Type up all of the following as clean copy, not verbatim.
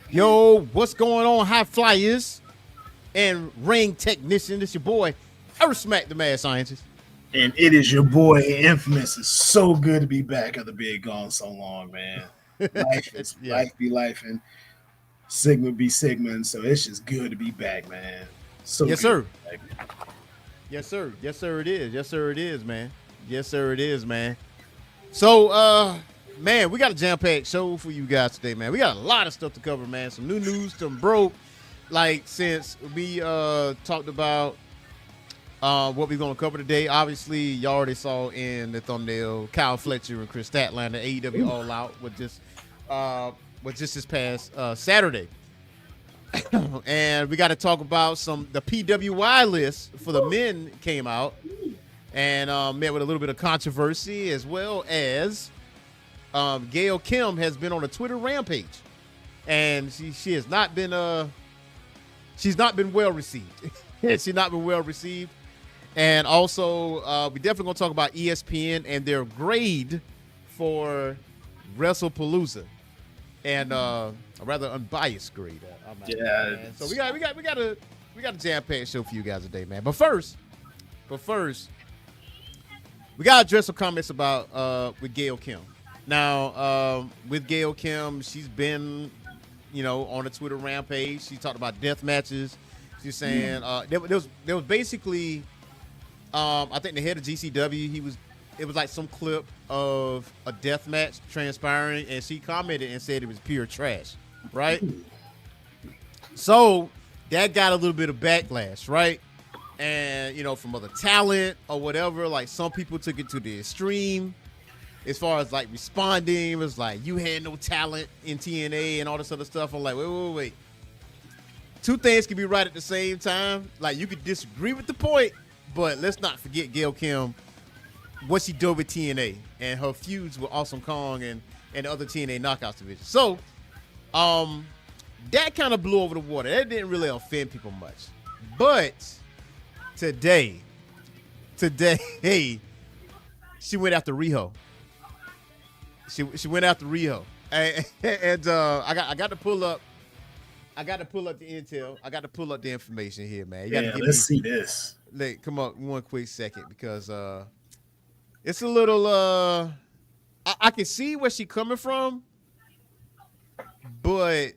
Yo, what's going on, high flyers and ring technician? It's your boy, Earth Smack the Mad Scientist. And it is your boy Infamous. It's so good to be back after being gone so long, man. Yeah. Life be life, and Sigma be Sigma, and so it's just good to be back, man. So Yes, good to sir. be back. Yes, sir. Yes, sir, it is. Yes, sir, it is, man. Yes, sir, it is, man. So, man, we got a jam-packed show for you guys today, man. We got a lot of stuff to cover, man. Some new news, some broke. Like, since we talked about what we're going to cover today, obviously, y'all already saw in the thumbnail, Kyle Fletcher and Kris Statlander, AEW All Out, was just this past Saturday. And we got to talk about the PWI list for the men came out and met with a little bit of controversy, as well as Gail Kim has been on a Twitter rampage, and she has not been she's not been well received. She's not been well received. And also, we definitely gonna talk about ESPN and their grade for WrestlePalooza, and a rather unbiased grade. Yeah. So we got a jam-packed show for you guys today, man. But first, we gotta address some comments about with Gail Kim. Now, with Gail Kim, she's been, on a Twitter rampage. She talked about death matches. She's saying there was basically, I think the head of GCW, it was like some clip of a death match transpiring, and she commented and said it was pure trash, right? So that got a little bit of backlash, right? And, from other talent or whatever, like some people took it to the extreme as far as like responding. It was like, you had no talent in TNA and all this other stuff. I'm like, wait. Two things can be right at the same time. Like, you could disagree with the point, but let's not forget Gail Kim, what she did with TNA and her feuds with Awesome Kong and the other TNA Knockouts division. So, that kind of blew over the water. That didn't really offend people much. But today, hey, she went after Riho. She went after Riho, and I got to pull up. I got to pull up the intel. I got to pull up the information here, man. You got to give let's me. see this. Like, come on, one quick second, because it's a little. I can see where she coming from, but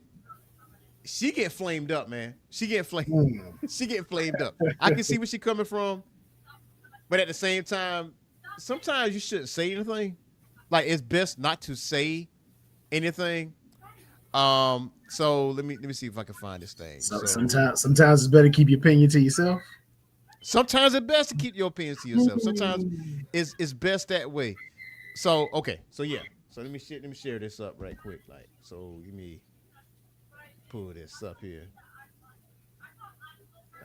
she get flamed up, man. She get flamed. She get flamed up. I can see where she coming from, but at the same time, sometimes you shouldn't say anything. Like, it's best not to say anything. So let me see if I can find this thing. So sometimes it's better to keep your opinion to yourself. Sometimes it's best to keep your opinions to yourself. Sometimes it's best that way. So okay, so yeah. So let me share this up right quick. Like, so let me pull this up here.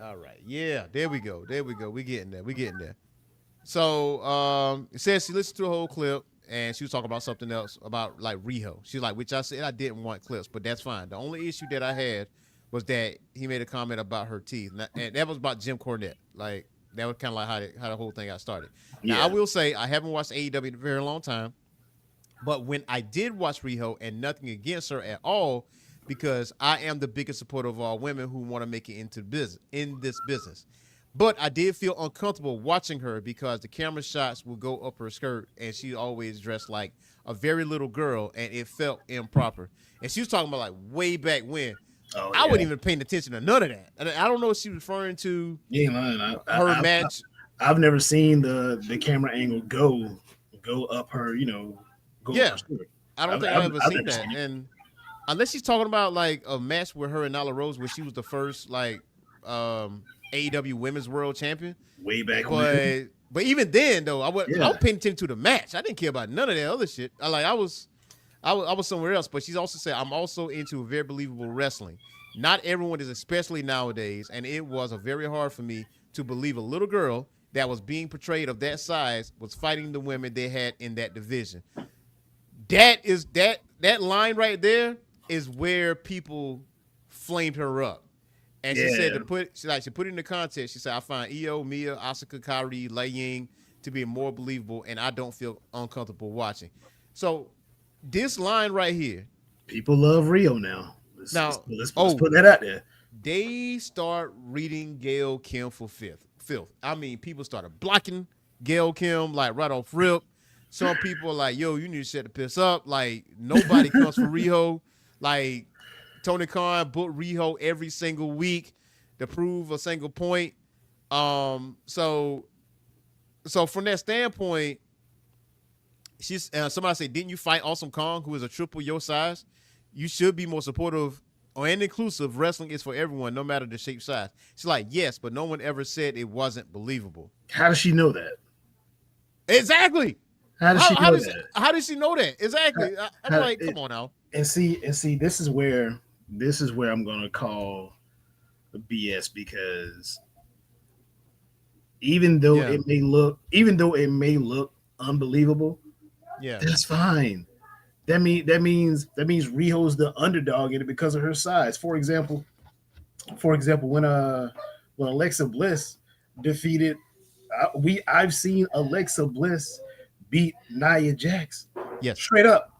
All right, yeah, there we go. We getting there. So it says she listened to the whole clip, and she was talking about something else about like Riho. She's like, which I said I didn't want clips, but that's fine. The only issue that I had was that he made a comment about her teeth, and that was about Jim Cornette. Like, that was kind of like how the whole thing got started. Now, I will say I haven't watched AEW in a very long time, but when I did watch Riho, and nothing against her at all, because I am the biggest supporter of all women who want to make it into this business. But I did feel uncomfortable watching her because the camera shots would go up her skirt, and she always dressed like a very little girl, and it felt improper. And she was talking about like way back when. Oh, I wasn't even paying attention to none of that. And I don't know if she was referring to her match. I've never seen the camera angle go up her, go Yeah, up her skirt. I don't think I've ever seen that. And unless she's talking about like a match with her and Nyla Rose, where she was the first like AEW Women's World Champion. Way back when. But even then, though, I was paying attention to the match. I didn't care about none of that other shit. I was somewhere else. But she's also said, I'm also into very believable wrestling. Not everyone is, especially nowadays. And it was very hard for me to believe a little girl that was being portrayed of that size was fighting the women they had in that division. That line right there is where people flamed her up. And she said she put it in the context. She said, I find Io, Mia, Asuka, Kairi, Lei Ying to be more believable, and I don't feel uncomfortable watching. So this line right here. People love Rio now. Let's put that out there. They start reading Gail Kim for filth. I mean, people started blocking Gail Kim like right off rip. Some people are like, yo, you need to shut the piss up. Like, nobody comes for Riho. Like, Tony Khan booked Riho every single week to prove a single point. So from that standpoint, she's somebody said, didn't you fight Awesome Kong, who is a triple your size? You should be more supportive and inclusive. Wrestling is for everyone, no matter the shape, size. She's like, yes, but no one ever said it wasn't believable. How does she know that? Exactly. How does she know that? How does she know that? Exactly. I'm like, come on now. And see, this is where I'm gonna call the BS, because even though it may look unbelievable, that's fine. That means Riho's the underdog in it because of her size. For example, when Alexa Bliss defeated, I've seen Alexa Bliss beat Nia Jax. Yes, straight up.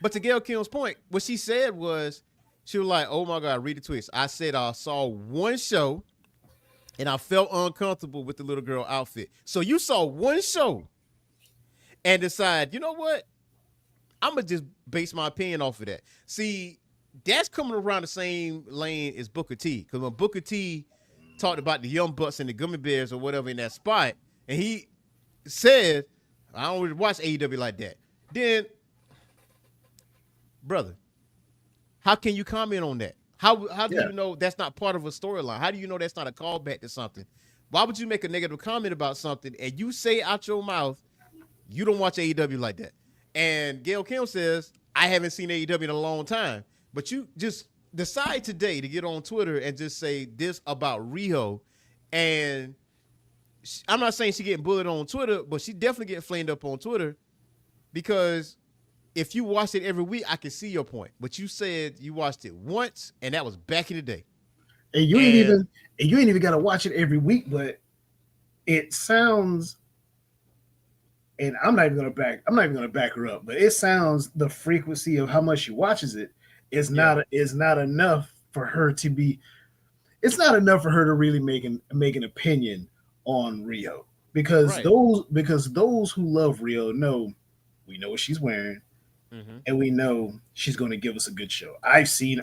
But to Gail Kim's point, what she said was, she was like, "Oh my God, read the twist." I said I saw one show, and I felt uncomfortable with the little girl outfit. So you saw one show, and decide, you know what? I'm gonna just base my opinion off of that. See, that's coming around the same lane as Booker T. Because when Booker T talked about the Young Bucks and the Gummy Bears or whatever in that spot, and he said, I don't really watch AEW like that. Then, brother, how can you comment on that? How do you know that's not part of a storyline? How do you know that's not a callback to something? Why would you make a negative comment about something and you say out your mouth, you don't watch AEW like that? And Gail Kim says, I haven't seen AEW in a long time. But you just decide today to get on Twitter and just say this about Riho. And I'm not saying she getting bullied on Twitter, but she definitely getting flamed up on Twitter, because if you watch it every week, I can see your point. But you said you watched it once, and that was back in the day. And you ain't even got to watch it every week, but it sounds, and I'm not even gonna back her up, but it sounds, the frequency of how much she watches it is not enough for her to be. It's not enough for her to really make an opinion on Riho, because those who love Riho know, we know what she's wearing, and we know she's going to give us a good show. I've seen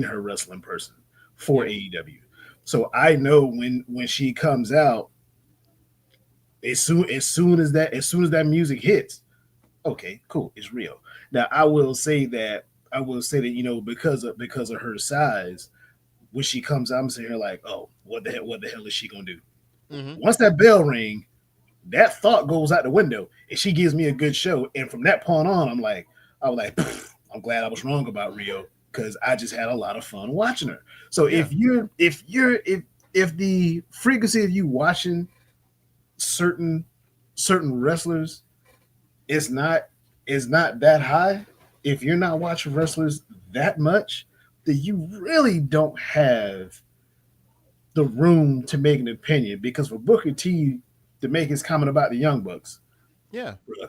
her wrestle in person for AEW, so I know when she comes out, as soon as that music hits, okay, cool, it's Riho. Now I will say that because of her size, when she comes out, I'm sitting here like, oh, what the hell is she gonna do? Once that bell ring, that thought goes out the window, and she gives me a good show. And from that point on, I'm I'm glad I was wrong about Riho, because I just had a lot of fun watching her. So if the frequency of you watching certain wrestlers is not that high, if you're not watching wrestlers that much, then you really don't have the room to make an opinion. Because for Booker T to make his comment about the Young Bucks,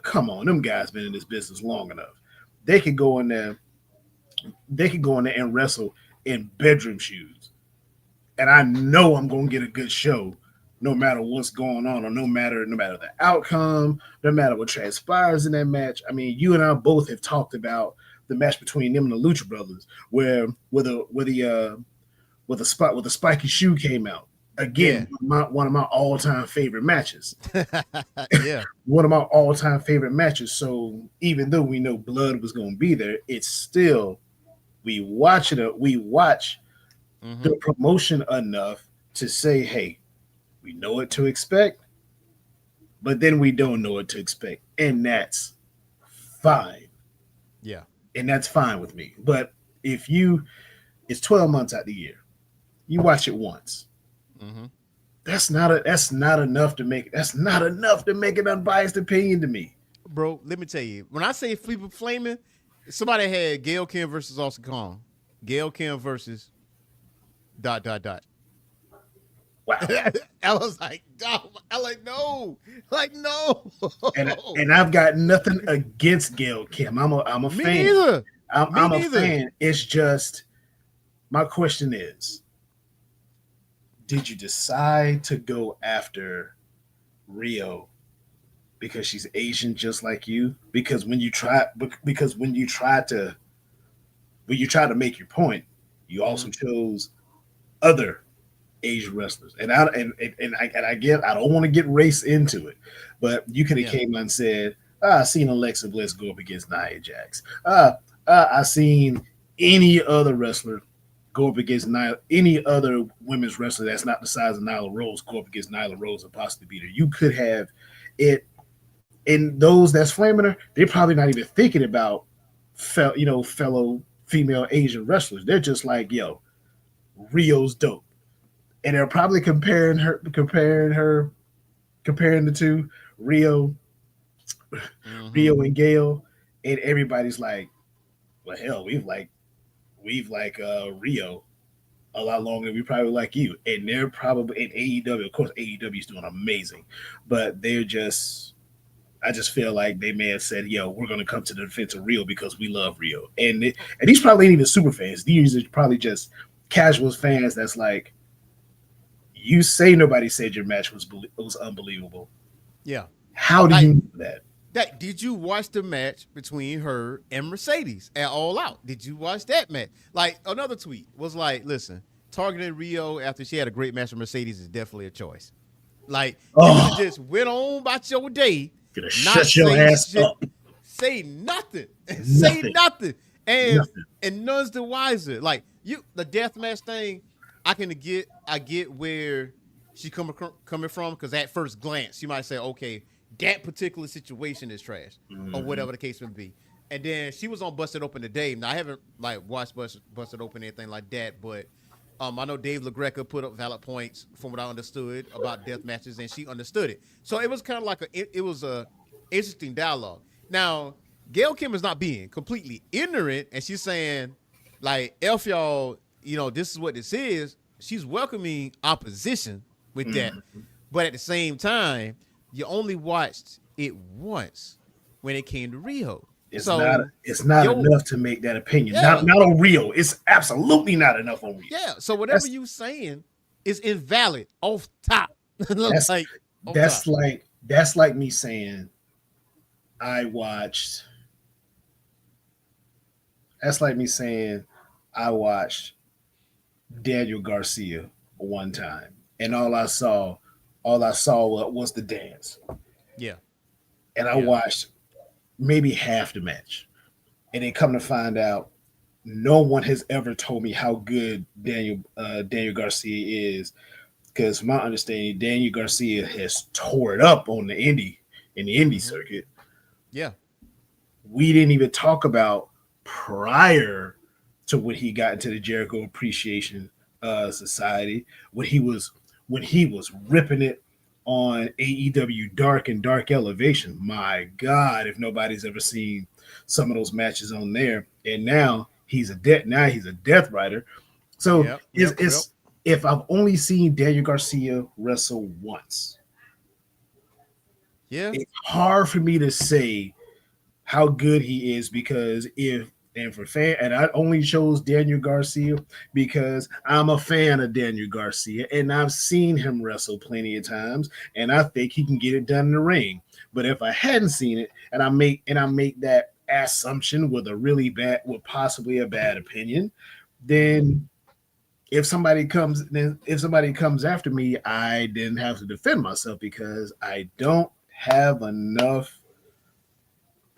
come on, them guys been in this business long enough. They could go in there and wrestle in bedroom shoes, and I know I'm gonna get a good show, no matter what's going on, or no matter the outcome, no matter what transpires in that match. I mean, you and I both have talked about the match between them and the Lucha Brothers, where the spiky shoe came out. Again, one of my all-time favorite matches. One of my all-time favorite matches. So even though we know blood was going to be there, it's still, we watch the promotion enough to say, hey, we know what to expect, but then we don't know what to expect, and that's fine. Yeah, and that's fine with me. But it's 12 months out the year, you watch it once. That's not enough to make an unbiased opinion to me, bro. Let me tell you, when I say flaming, somebody had Gail Kim versus Austin Kong, Gail Kim versus ... Wow. I was like, no. And I've got nothing against Gail Kim. I'm a fan. Neither. Me I'm a neither. fan. It's just my question is, did you decide to go after Rio because she's Asian just like you? Because when you try to make your point, you also Hmm. chose other Asian wrestlers. And I get I don't want to get race into it, but you could have Yeah. came and said, I seen Alexa Bliss go up against Nia Jax. I seen any other wrestler go up against any other women's wrestler that's not the size of Nyla Rose go up against Nyla Rose and possibly beat her. You could have it. And those that's flaming her, they're probably not even thinking about fellow female Asian wrestlers. They're just like, yo, Rio's dope. And they're probably comparing the two, Rio, Hmm. Rio and Gail, and everybody's like, well, hell, we've Rio a lot longer than we probably like you. And they're probably in AEW. Of course, AEW is doing amazing, but I just feel like they may have said, "Yo, we're going to come to the defense of Rio because we love Rio," and these probably ain't even super fans. These are probably just casual fans. That's like, you say nobody said your match was unbelievable. Yeah. How do Like you know that? that. Did you watch the match between her and Mercedes at All Out? Did you watch that match? Like another tweet was like, listen, targeting Rio after she had a great match with Mercedes is definitely a choice. Like you could have Oh, just went on about your day, gonna not shut your say ass shit, up. say nothing, say Nothing. nothing, Nothing. and none's the wiser. Like you, the deathmatch thing, I get where she coming from because at first glance you might say, okay, that particular situation is trash or Mm-hmm. whatever the case may be. And then she was on Busted Open today. Now I haven't like watched Busted Open anything like that, but I know Dave LaGreca put up valid points from what I understood about death matches, and she understood it. So it was kind of like it was a interesting dialogue. Now Gail Kim is not being completely ignorant, and she's saying like, "F y'all, this is what this is." She's welcoming opposition with that, Mm-hmm. but at the same time, you only watched it once when it came to Rio. So It's not yo, enough to make that opinion. yeah, Not on Rio. It's absolutely not enough on Rio. yeah. So whatever That's you saying is invalid off top. that's Like off top. that's like me saying I watched that's like me saying I watched Daniel Garcia one time, and all I saw was the dance, Yeah, and I yeah. watched maybe half the match, and then come to find out, no one has ever told me how good Daniel Garcia is. Because my understanding, Daniel Garcia has tore it up on the indie Mm-hmm. circuit. Yeah. We didn't even talk about prior to when he got into the Jericho Appreciation Society when he was ripping it on AEW Dark and Dark Elevation. My God, if nobody's ever seen some of those matches on there, and now he's a death rider. So Yep. Yep. Yep. it's if I've only seen Daniel Garcia wrestle once, Yeah. it's hard for me to say how good he is because if and for fan and I only chose Daniel Garcia because I'm a fan of Daniel Garcia and I've seen him wrestle plenty of times and I think he can get it done in the ring. But if I hadn't seen it and I make that assumption with possibly a bad opinion, Mm-hmm. then if somebody comes after me, I then have to defend myself because I don't have enough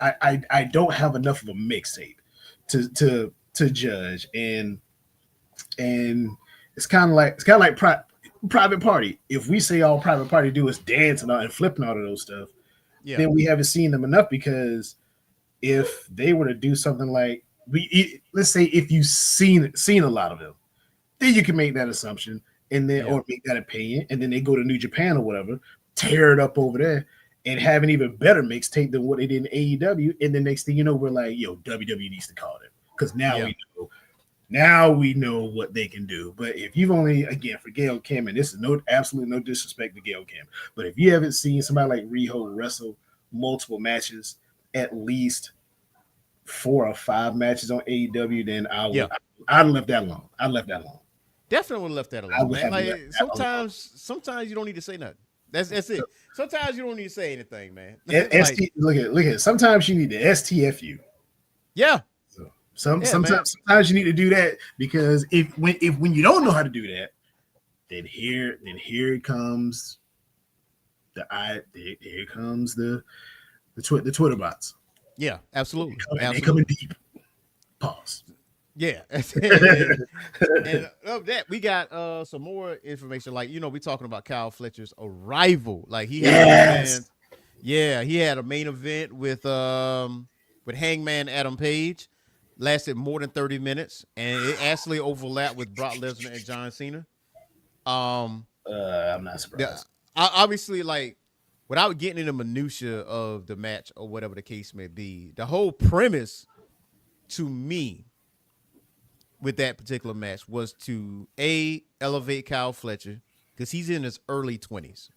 of a mixtape to judge, and it's kind of like private party. If we say all private party do is dance and flipping all of those stuff, Yeah. then we haven't seen them enough. Because if they were to do something like let's say if you've seen a lot of them, then you can make that assumption and then Yeah. or make that opinion, and then they go to New Japan or whatever, tear it up over there, and have an even better mixtape than what they did in AEW. And the next thing you know, we're like, yo, WWE needs to call it because Yeah. now we know what they can do. But if you've only again for Gail Kim, and this is absolutely no disrespect to Gail Kim, but if you haven't seen somebody like Riho wrestle multiple matches at least 4 or 5 matches on AEW, then I'd have left that alone. Definitely would have left that alone, man. Like sometimes you don't need to say nothing. That's it. Sometimes you don't need to say anything, man. Like, look at. Sometimes you need to STFU. Yeah. So sometimes you need to do that, because when you don't know how to do that, then here comes the Twitter bots. Yeah, absolutely. They coming deep. Pause. Yeah. And of that, we got some more information. Like, we talking about Kyle Fletcher's arrival. Like he had he had a main event with Hangman Adam Page. Lasted more than 30 minutes, and it actually overlapped with Brock Lesnar and John Cena. I'm not surprised. Obviously, like, without getting into minutia of the match or whatever the case may be, the whole premise to me with that particular match was to elevate Kyle Fletcher, because he's in his early 20s.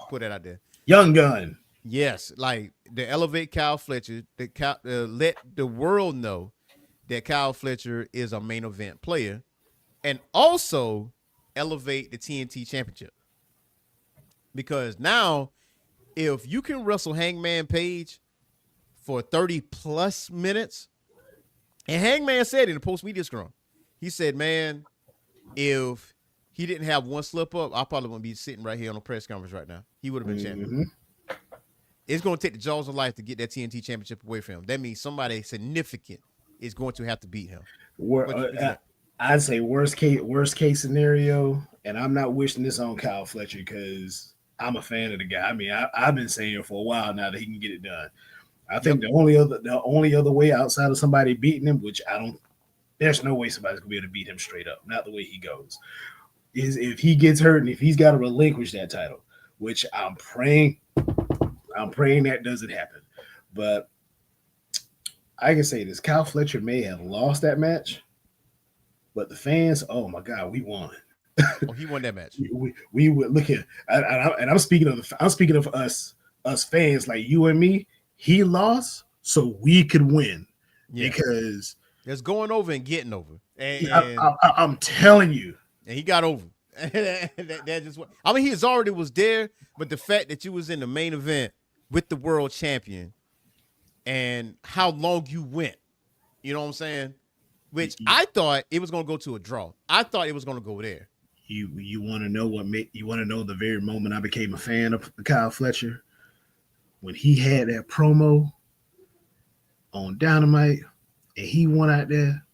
Put that out there. Young gun. Yes, like to elevate Kyle Fletcher, let the world know that Kyle Fletcher is a main event player, and also elevate the TNT Championship. Because now, if you can wrestle Hangman Page for 30 plus minutes, and Hangman said in the post-media scrum, he said, man, if he didn't have one slip up, I probably wouldn't be sitting right here on a press conference right now. He would have been champion. It's going to take the jaws of life to get that TNT Championship away from him. That means somebody significant is going to have to beat him. I'd say worst case scenario, and I'm not wishing this on Kyle Fletcher because I'm a fan of the guy. I mean, I've been saying it for a while now that he can get it done. I think the only other way outside of somebody beating him, which there's no way somebody's gonna be able to beat him straight up, not the way he goes, is if he gets hurt and if he's got to relinquish that title, which I'm praying that doesn't happen. But I can say this: Kyle Fletcher may have lost that match, but the fans, oh my God, we won. Oh, he won that match. we would look at, and I'm speaking of us fans like you and me. He lost so we could win, because there's going over and getting over. And I'm telling you, and he got over. that just what I mean. He already was there, but the fact that you was in the main event with the world champion, and how long you went, you know what I'm saying? Which I thought it was going to go to a draw. I thought it was going to go there. You want to know the very moment I became a fan of Kyle Fletcher? When he had that promo on Dynamite and he went out there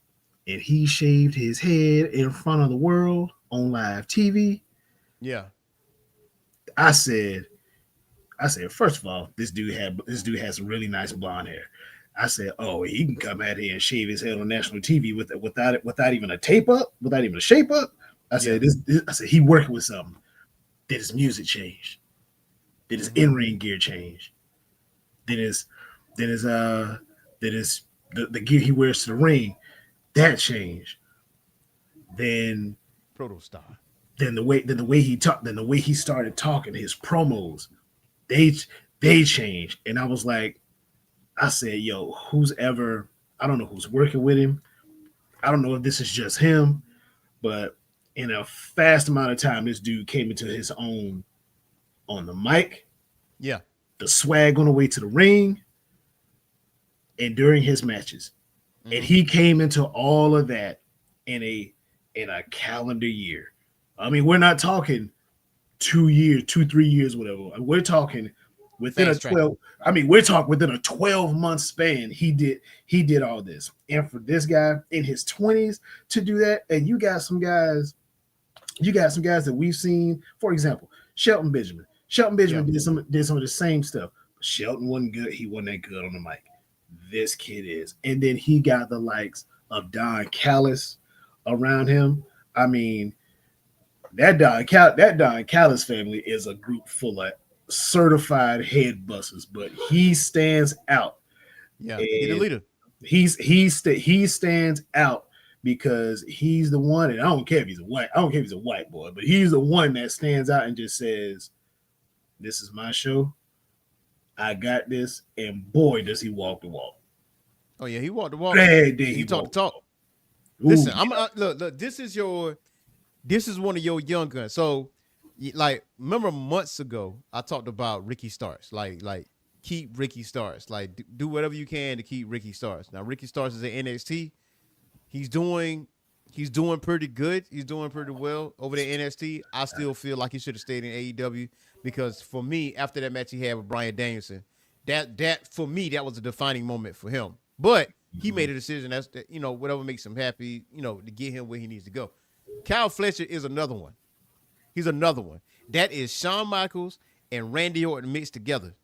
and he shaved his head in front of the world on live TV. Yeah. I said, first of all, this dude has some really nice blonde hair. I said, oh, he can come out here and shave his head on national TV without even a tape up, without even a shape up. I said, he working with something. Did his music change? Did his in-ring gear change? Did the gear he wears to the ring that changed? Then Proto Star. Then the way he talked, then the way he started talking, his promos, they changed. And I was like, I said, yo, I don't know who's working with him. I don't know if this is just him, but in a fast amount of time, this dude came into his own on the mic. Yeah. The swag on the way to the ring and during his matches. Mm-hmm. And he came into all of that in a calendar year. I mean, we're not talking 2 years, 3 years, whatever. We're talking within we're talking within a 12-month span. He did all this. And for this guy in his 20s to do that, and you got some guys that we've seen, for example, Shelton Benjamin. Did some of the same stuff. Shelton wasn't good. He wasn't that good on the mic. This kid is. And then he got the likes of Don Callis around him. I mean, that Don Callis family is a group full of certified head busters, but he stands out. Yeah, he's the leader. He stands out because he's the one, and I don't care if he's a white boy, but he's the one that stands out and just says, this is my show. I got this. And boy, does he walk the walk. Oh yeah, he walked the walk. Bad day He talked the talk. Ooh, Listen, I'm look. This is one of your young guns. So, like, remember months ago, I talked about Ricky Starks. Like keep Ricky Starks. Like, do whatever you can to keep Ricky Starks. Now, Ricky Starks is at NXT. He's doing pretty good. He's doing pretty well over there at NXT. I still feel like he should have stayed in AEW because for me, after that match he had with Bryan Danielson, that for me that was a defining moment for him. But he made a decision. That's whatever makes him happy. To get him where he needs to go. Kyle Fletcher is another one. He's another one. That is Shawn Michaels and Randy Orton mixed together.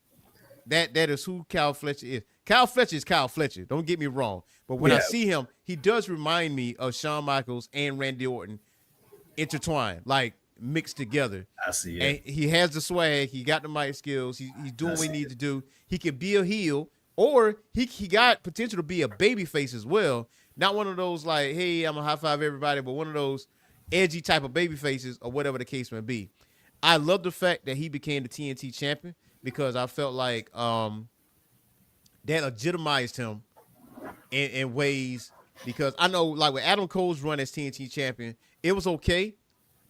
That is who Kyle Fletcher is. Kyle Fletcher is Kyle Fletcher. Don't get me wrong. But when I see him, he does remind me of Shawn Michaels and Randy Orton intertwined, like mixed together. I see it. And he has the swag. He got the mic skills. He's doing what he needs to do. He could be a heel, or he got potential to be a baby face as well. Not one of those like, hey, I'm gonna high five everybody, but one of those edgy type of baby faces or whatever the case may be. I love the fact that he became the TNT champion because I felt like that legitimized him in ways, because I know like with Adam Cole's run as TNT champion, it was okay.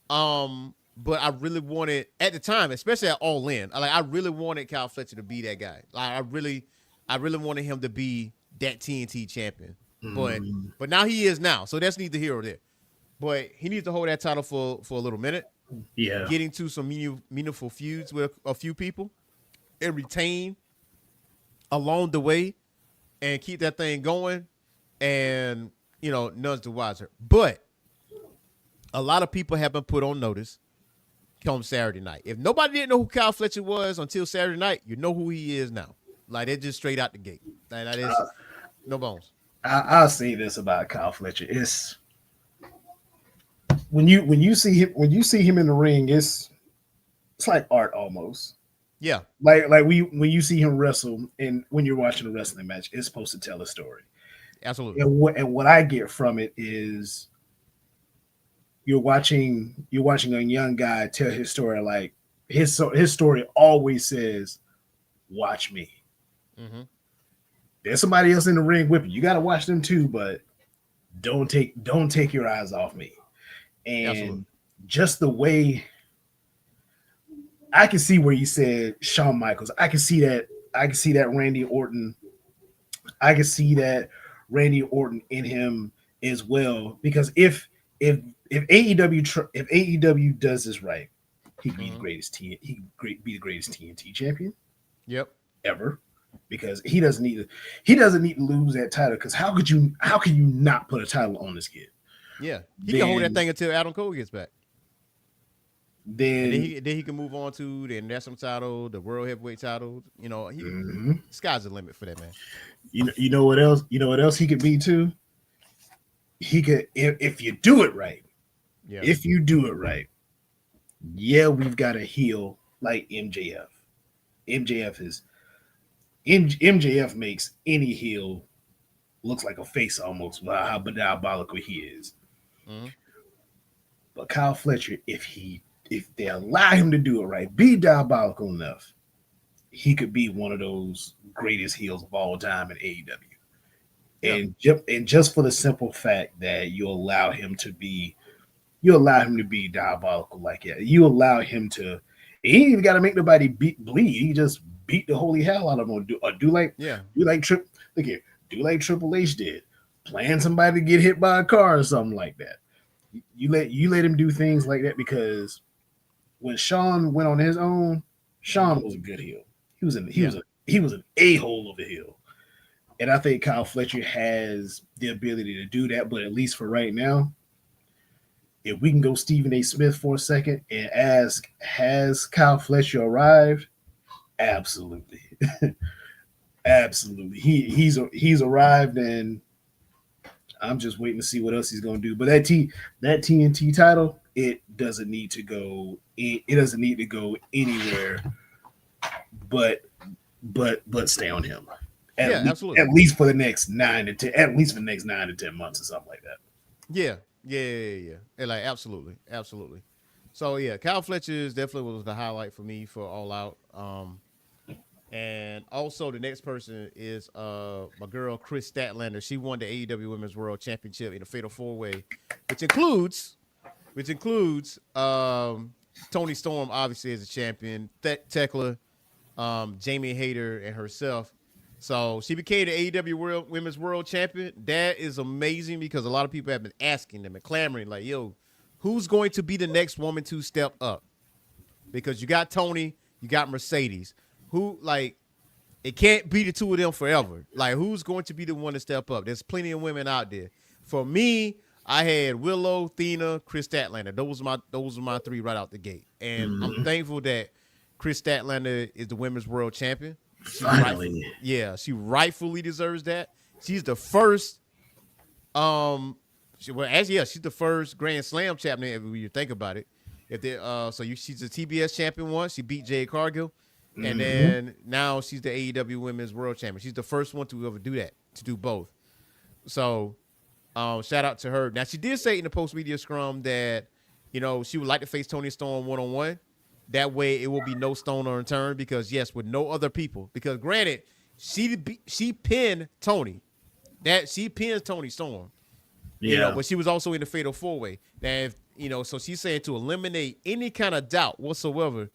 But I really wanted at the time, especially at All In, I really wanted Kyle Fletcher to be that guy. Like I really wanted him to be that TNT champion. But now he is now. So that's neither here or there. But he needs to hold that title for a little minute. Yeah. Getting to some meaningful feuds with a few people and retain along the way and keep that thing going, and none's the wiser. But a lot of people have been put on notice come Saturday night. If nobody didn't know who Kyle Fletcher was until Saturday night, you know who he is now. Like they're just straight out the gate. Like that is no bones. I'll say this about Kyle Fletcher: it's when you see him in the ring, it's like art almost. Yeah. Like when you see him wrestle and when you're watching a wrestling match, it's supposed to tell a story. Absolutely. And what I get from it is you're watching a young guy tell his story. Like his story always says, "Watch me." Mm-hmm. There's somebody else in the ring with you. You got to watch them too, but don't take your eyes off me. And absolutely. Just the way I can see where you said Shawn Michaels. I can see that Randy Orton. I can see that Randy Orton in him as well. Because if AEW does this right, he could be the greatest be the greatest TNT champion. Yep. Ever. Because he doesn't need to lose that title. Because how can you not put a title on this kid? Yeah, he can hold that thing until Adam Cole gets back. Then he can move on to the national title, the world heavyweight title. Sky's the limit for that man. You know what else? You know what else he could be too? He could if you do it right. Yeah. If you do it right, we've got a heel like MJF. MJF makes any heel looks like a face almost. How diabolical he is. Mm-hmm. But Kyle Fletcher, if they allow him to do it right, be diabolical enough, he could be one of those greatest heels of all time in AEW. Yeah. And just for the simple fact that you allow him to be diabolical like that. You allow him to. He ain't even got to make nobody bleed. He just beat the holy hell out of him. Do like Triple H did. Plan somebody to get hit by a car or something like that. You let him do things like that, because when Shawn went on his own, Shawn was a good heel. He was an a-hole of a heel. And I think Kyle Fletcher has the ability to do that, but at least for right now, if we can go Stephen A. Smith for a second and ask, has Kyle Fletcher arrived? Absolutely. Absolutely. He's arrived, and I'm just waiting to see what else he's going to do. But that TNT title, it doesn't need to go anywhere but stay on him. Absolutely. At least for the next 9 to 10 months or something like that. Yeah. And like absolutely. So yeah, Kyle Fletcher definitely was the highlight for me for All Out. And also the next person is my girl Kris Statlander. She won the AEW Women's World Championship in a Fatal 4-Way, which includes Tony Storm obviously as a champion, Tekla, Jamie Hayter, and herself. So she became the AEW Women's World Champion. That is amazing because a lot of people have been asking them and clamoring like, yo, who's going to be the next woman to step up? Because you got Tony, you got Mercedes. Who, like, it can't be the two of them forever. Like, who's going to be the one to step up? There's plenty of women out there. For me, I had Willow, Thena, Kris Statlander. Those are my three right out the gate. And I'm thankful that Kris Statlander is the women's world champion. Finally. She rightfully deserves that. She's the first she's the first Grand Slam champion if you think about it. She's a TBS champion once. She beat Jade Cargill. And then now she's the AEW Women's World Champion. She's the first one to ever do that, to do both. So, shout out to her. Now, she did say in the post-media scrum that, she would like to face Toni Storm one-on-one. That way, it will be no stone unturned because, yes, with no other people. Because, granted, she pinned Toni. She pinned Toni Storm. Yeah. But she was also in the Fatal 4-Way. Now, so she's saying to eliminate any kind of doubt whatsoever,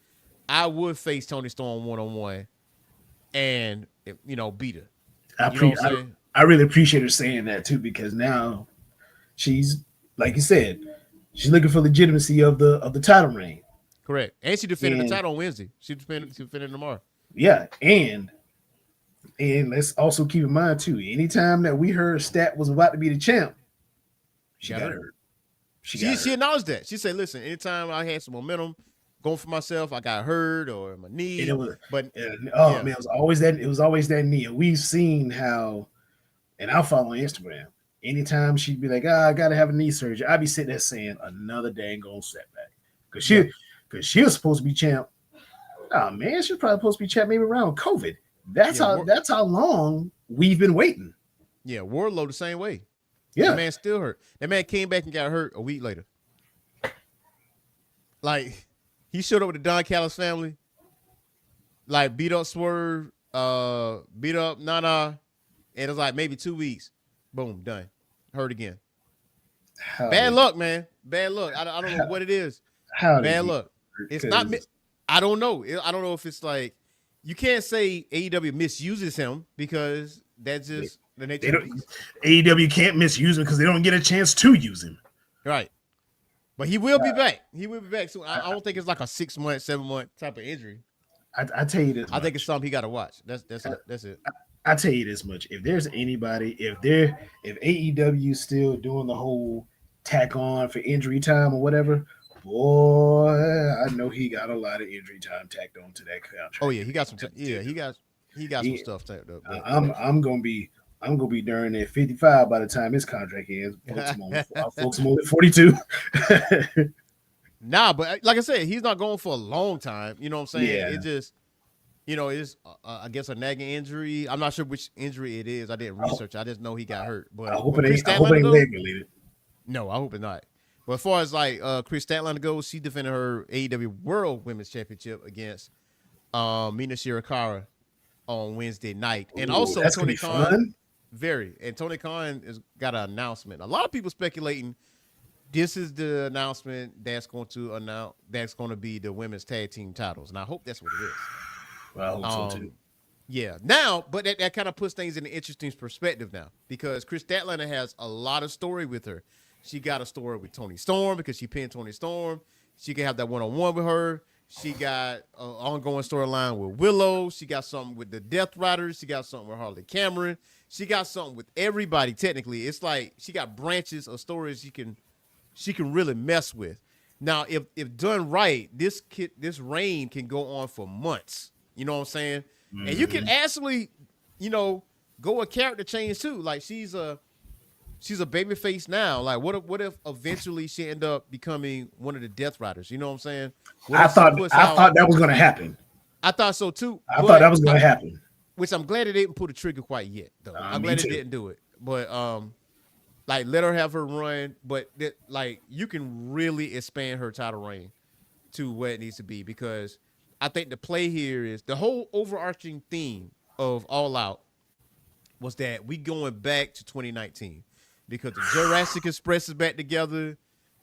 I would face Toni Storm one-on-one and, beat her. I really appreciate her saying that, too, because now she's, like you said, she's looking for legitimacy of the title reign. Correct. And she defended the title on Wednesday. She defended tomorrow. Yeah, and let's also keep in mind, too, anytime that we heard Stat was about to be the champ, she got hurt. She acknowledged that. She said, listen, anytime I had some momentum, going for myself, I got hurt or my knee. Man, it was always that knee. And we've seen how, and I'll follow on Instagram. Anytime she'd be like, I gotta have a knee surgery, I'd be sitting there saying another dang old setback. Because she was supposed to be champ. Oh man, she was probably supposed to be champ maybe around COVID. That's how long we've been waiting. Yeah, Wardlow the same way. Yeah. That man still hurt. That man came back and got hurt a week later. Like, he showed up with the Don Callis family, like beat up Swerve, beat up Nana, and it was like maybe 2 weeks. Boom, done. Hurt again. Bad luck, man. Bad luck. I don't know what it is. Bad luck. It's not. I don't know. I don't know if it's like you can't say AEW misuses him because that's just the nature. AEW can't misuse him because they don't get a chance to use him. Right. But he will be back. He will be back soon. I don't think it's like a 6-month, 7-month type of injury. I tell you this. I think it's something he got to watch. That's it. I tell you this much: if there's anybody, if AEW is still doing the whole tack on for injury time or whatever, boy, I know he got a lot of injury time tacked on to that contract. Oh yeah, he got some. He got some stuff tacked up. I'm gonna be during at 55 by the time his contract ends. Folks, I'm only 42. Nah, but like I said, he's not going for a long time. You know what I'm saying? Yeah. It just, it's I guess a nagging injury. I'm not sure which injury it is. I didn't research. I just know he got hurt. But I hope it ain't leg related. No, I hope it not. But as far as like Kris Statlander goes, she defended her AEW World Women's Championship against Mina Shirakawa on Wednesday night, and also that's Tony gonna be Khan. fun. And Tony Khan has got an announcement. A lot of people speculating this is the announcement that's going to be the women's tag team titles, and I hope that's what it is. Well, I hope so too. Yeah. Now, but that kind of puts things in an interesting perspective now because Kris Statlander has a lot of story with her. She got a story with Toni Storm because she pinned Toni Storm. She can have that one-on-one with her. She got an ongoing storyline with Willow. She got something with the Death Riders. She got something with Harley Cameron. She got something with everybody. Technically, it's like she got branches of stories she can really mess with. Now, if done right, this reign can go on for months. You know what I'm saying? Mm-hmm. And you can actually, go a character change too. Like she's a baby face now. Like what if eventually she end up becoming one of the Death Riders? You know what I'm saying? I thought that was going to happen. I thought so too. I thought that was going to happen. Which I'm glad it didn't pull the trigger quite yet, though. I'm glad it didn't do it. But like let her have her run. But like you can really expand her title reign to what it needs to be because I think the play here is the whole overarching theme of All Out was that we going back to 2019 because the Jurassic Express is back together,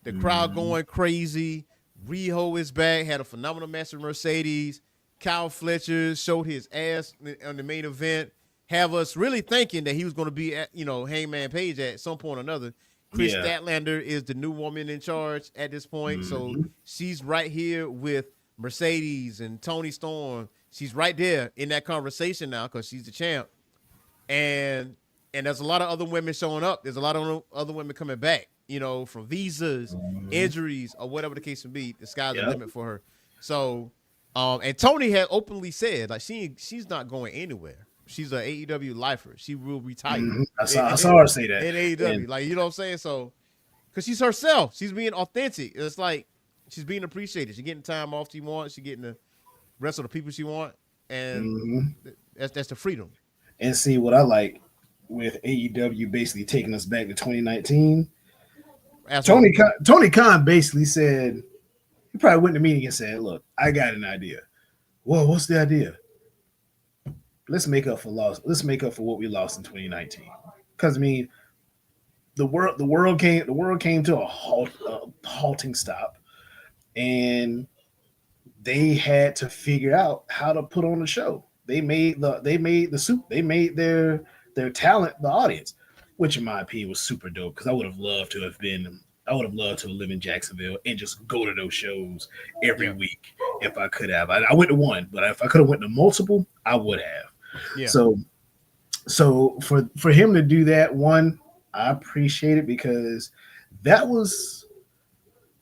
the crowd going crazy. Riho is back, had a phenomenal match with Mercedes. Kyle Fletcher showed his ass on the main event. Have us really thinking that he was going to be at, Hangman Page at some point or another. Kris Statlander is the new woman in charge at this point. So she's right here with Mercedes and Toni Storm. She's right there in that conversation now because she's the champ. And there's a lot of other women showing up. There's a lot of other women coming back, from visas, injuries, or whatever the case may be. The sky's the limit for her. So, and Toni had openly said, like, she's not going anywhere. She's an AEW lifer. She will retire. I saw her say that. In AEW. Like, you know what I'm saying? So, because she's herself. She's being authentic. It's like she's being appreciated. She's getting time off she wants. She's getting the rest of the people she wants. And that's the freedom. And see what I like with AEW basically taking us back to 2019. Tony Khan basically said, he probably went to the meeting and said, look, I got an idea. Well, what's the idea? Let's make up for what we lost in 2019. Because I mean, the world came to a halting stop, and they had to figure out how to put on a show. They made their talent the audience, which in my opinion was super dope because I would have loved to live in Jacksonville and just go to those shows every week if I could have. I went to one, but if I could have went to multiple, I would have. Yeah. So for him to do that, one, I appreciate it because that was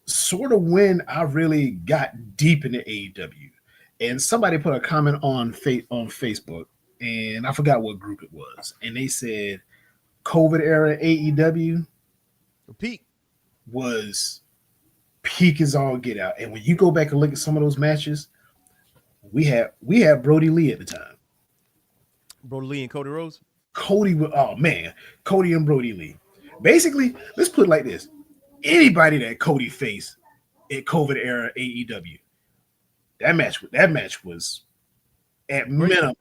sort of when I really got deep into AEW. And somebody put a comment on Facebook, and I forgot what group it was, and they said COVID era AEW peak as all get out. And when you go back and look at some of those matches, we had Brody Lee at the time. Brody Lee and Cody Rhodes? Cody and Brody Lee. Basically, let's put it like this. Anybody that Cody faced at COVID era AEW, that match was at minimum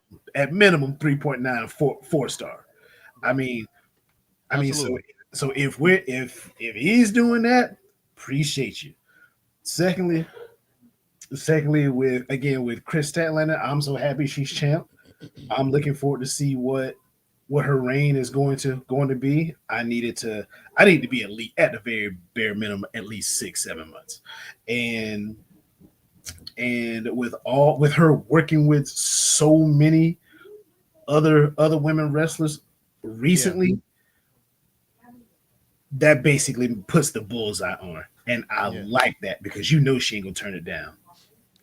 3.9 4 star. I mean, so if he's doing that, appreciate you. Secondly, with Kris Statlander, I'm so happy she's champ. I'm looking forward to see what her reign is going to be. I need to be elite at the very bare minimum, at least 6-7 months, and with her working with so many other women wrestlers recently, that basically puts the bullseye on her, and I like that because she ain't gonna turn it down.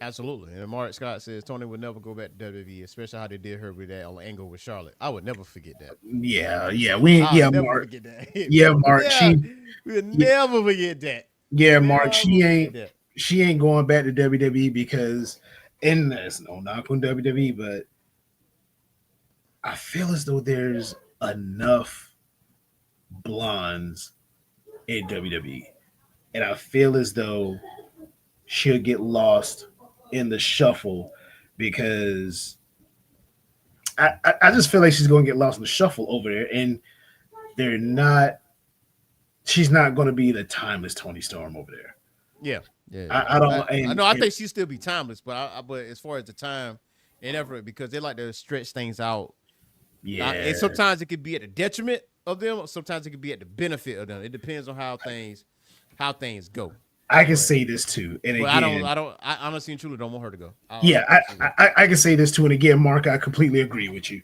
Absolutely. And Mark Scott says Toni would never go back to WWE, especially how they did her with that angle with Charlotte. I would never forget that. Mark. Forget that. Yeah, Mark. We would never forget that. Yeah, Mark. She ain't going back to WWE because, and there's no knock on WWE, but I feel as though there's enough blondes in WWE, and I feel as though she'll get lost in the shuffle because I just feel like she's going to get lost in the shuffle over there, and she's not going to be the timeless Toni Storm over there. Yeah. I think she'll still be timeless, but but as far as the time and effort, because they like to stretch things out. Yeah. And sometimes it could be at the detriment of them, or sometimes it could be at the benefit of them. It depends on how things go. I can say this too, and again, I honestly and truly don't want her to go. I can say this too, and again, Mark, I completely agree with you.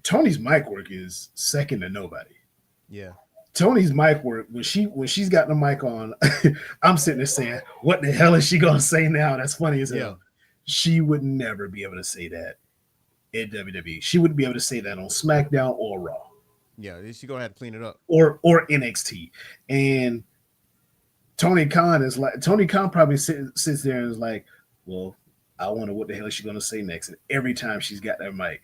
Toni's mic work is second to nobody. Yeah, Toni's mic work when she's got the mic on, I'm sitting there saying, "What the hell is she gonna say now?" That's funny as hell. Yeah. She would never be able to say that in WWE. She wouldn't be able to say that on SmackDown or Raw. Yeah, she's gonna have to clean it up. Or NXT. And Tony Khan probably sits there and is like, well, I wonder what the hell is she gonna say next. And every time she's got that mic.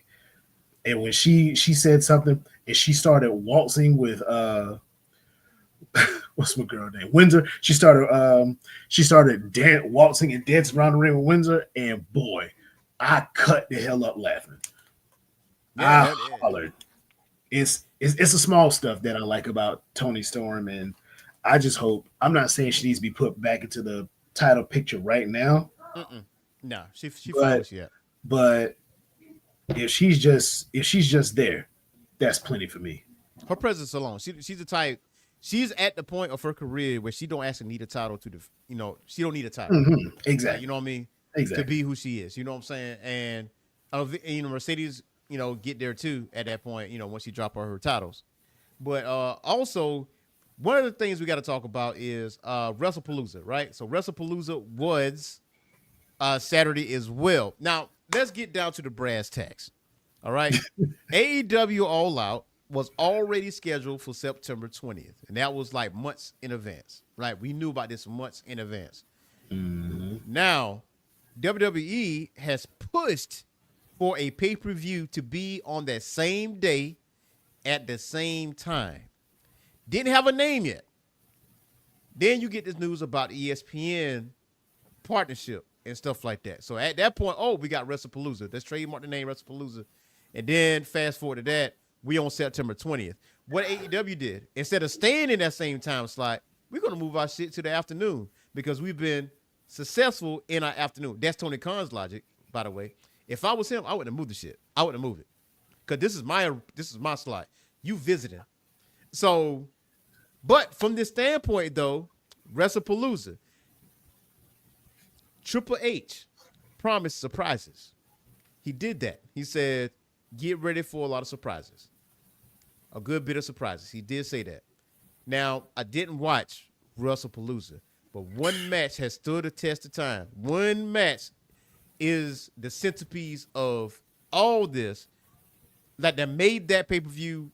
And when she said something and she started waltzing with what's my girl name? Windsor. She started waltzing and dancing around the ring with Windsor, and boy, I cut the hell up laughing. Yeah, I hollered. It's the small stuff that I like about Toni Storm, and I just hope. I'm not saying she needs to be put back into the title picture right now. No, she but fine yet. but if she's just there, that's plenty for me. Her presence alone, she's the type. She's at the point of her career where she don't actually need a title she don't need a title. Mm-hmm. Exactly. Like, you know what I mean? Exactly. To be who she is. You know what I'm saying? And Mercedes, get there too at that point, once she drop her titles. But also, one of the things we got to talk about is WrestlePalooza, right? So WrestlePalooza was Saturday as well. Now, let's get down to the brass tacks. All right. AEW All Out was already scheduled for September 20th. And that was like months in advance, right? We knew about this months in advance. Mm-hmm. Now, WWE has pushed for a pay-per-view to be on that same day at the same time. Didn't have a name yet. Then you get this news about ESPN partnership and stuff like that. So at that point, we got WrestlePalooza. Let's trademark the name WrestlePalooza. And then fast forward to that, we on September 20th. What AEW did, instead of staying in that same time slot, we're going to move our shit to the afternoon because we've been successful in our afternoon. That's Tony Khan's logic, by the way. If I was him, I wouldn't have moved the shit. I wouldn't have moved it. Because this is my slot. You visiting. So, but from this standpoint, though, WrestlePalooza, Triple H promised surprises. He did that. He said, get ready for a lot of surprises. A good bit of surprises. He did say that. Now, I didn't watch WrestlePalooza, but one match has stood the test of time. One match is the centerpiece of all this, that made that pay-per-view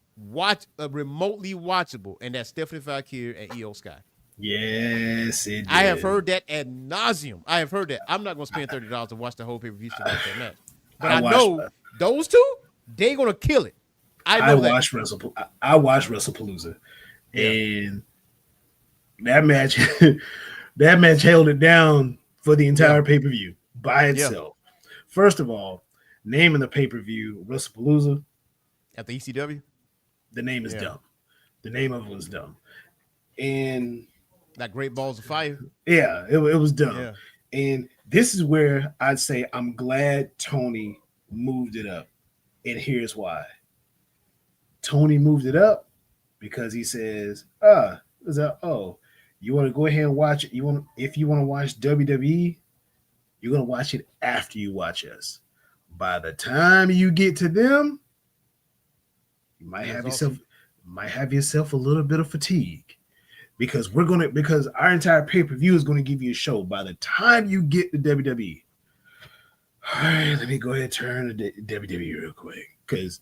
remotely watchable, and that's Stephanie Valkyrie and Io Sky. Yes, it did. I have heard that ad nauseum. I have heard that. I'm not going to spend $30 to watch the whole pay-per-view to watch that match. But I know those two, they're going to kill it. I watched WrestlePalooza, and that match, that match held it down for the entire pay-per-view by itself. First of all, naming the pay-per-view WrestlePalooza at the ECW, the name is dumb. The name of it was dumb, and that Great Balls of Fire. Yeah, it was dumb. Yeah. And this is where I'd say I'm glad Tony moved it up, and here's why. Tony moved it up because he says, you want to go ahead and watch it? If you want to watch WWE, you're gonna watch it after you watch us. By the time you get to them, you might have yourself a little bit of fatigue. Because our entire pay-per-view is going to give you a show by the time you get to WWE. All right, let me go ahead and turn to WWE real quick. Because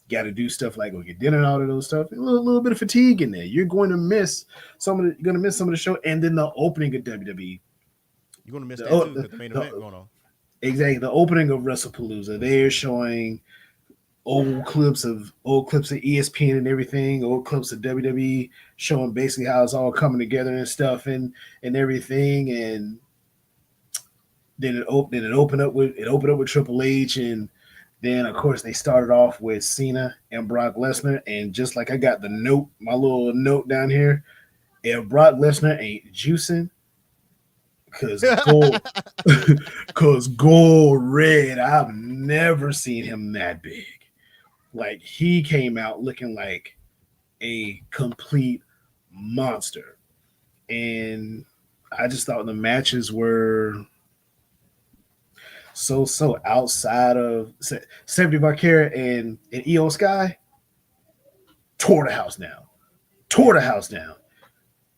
got to do stuff like go get dinner and all of those stuff. A little bit of fatigue in there. You're going to miss some of the show, and then the opening of WWE. You're going to miss that too because the main event going on. Exactly. The opening of WrestlePalooza. They're showing old clips of ESPN and everything, old clips of WWE, showing basically how it's all coming together and stuff and everything. And then it opened up with Triple H, and then of course they started off with Cena and Brock Lesnar. And just like I got my little note down here, if Brock Lesnar ain't juicing, because gold red, I've never seen him that big. Like, he came out looking like a complete monster. And I just thought the matches were so outside of Stephanie Valkyrie and Io Sky. Tore the house down.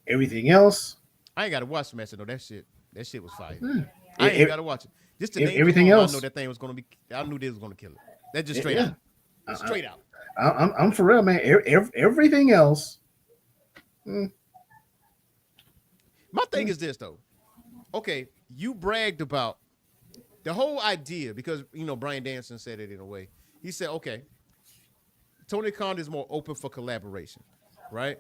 Everything else, I ain't got to watch the match though. That shit was fire. I ain't got to watch it. Just the name everything else. I know that thing was going to be. I knew they was going to kill it. That's just straight out. Straight out. I'm for real, man. Everything else. My thing is this though. Okay, you bragged about the whole idea because Bryan Danielson said it in a way. He said, "Okay, Tony Khan is more open for collaboration, right?"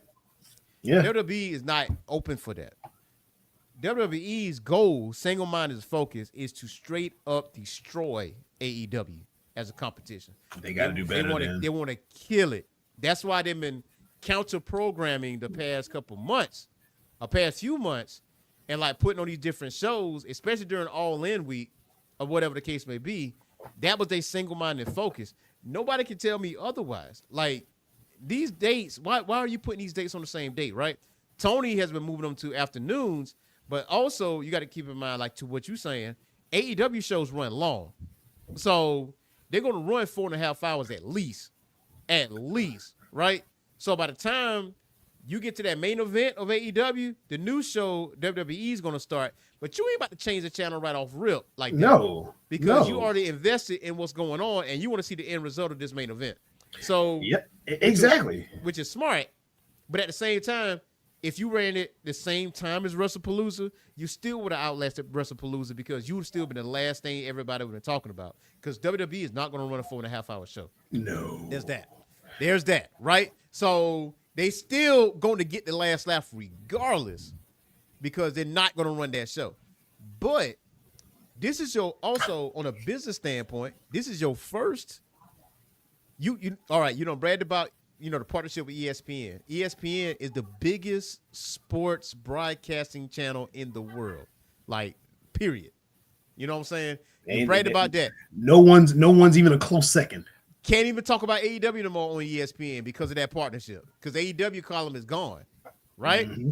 Yeah. WWE is not open for that. WWE's goal, single-minded focus, is to straight up destroy AEW as a competition. They got to do better. They want to kill it. That's why they've been counter-programming the past few months, and like putting on these different shows, especially during All In week or whatever the case may be. That was their single-minded focus. Nobody can tell me otherwise. Like these dates, why are you putting these dates on the same date, right? Tony has been moving them to afternoons. But also, you got to keep in mind, like to what you're saying, AEW shows run long. So they're going to run 4.5 hours at least, right? So by the time you get to that main event of AEW, the new show, WWE, is going to start. But you ain't about to change the channel right off rip like that. No. Because you already invested in what's going on, and you want to see the end result of this main event. So, yep, exactly. Which is smart. But at the same time, if you ran it the same time as WrestlePalooza, you still would have outlasted WrestlePalooza because you would have still been the last thing everybody would have been talking about. Because WWE is not going to run a 4.5 hour show. No. There's that, right? So they still going to get the last laugh regardless because they're not going to run that show. But this is also on a business standpoint, this is your first. All right, bragged about the partnership with ESPN. ESPN is the biggest sports broadcasting channel in the world. Like, period. You know what I'm saying? You bragged about that. No one's even a close second. Can't even talk about AEW no more on ESPN because of that partnership. Because AEW column is gone. Right? Mm-hmm.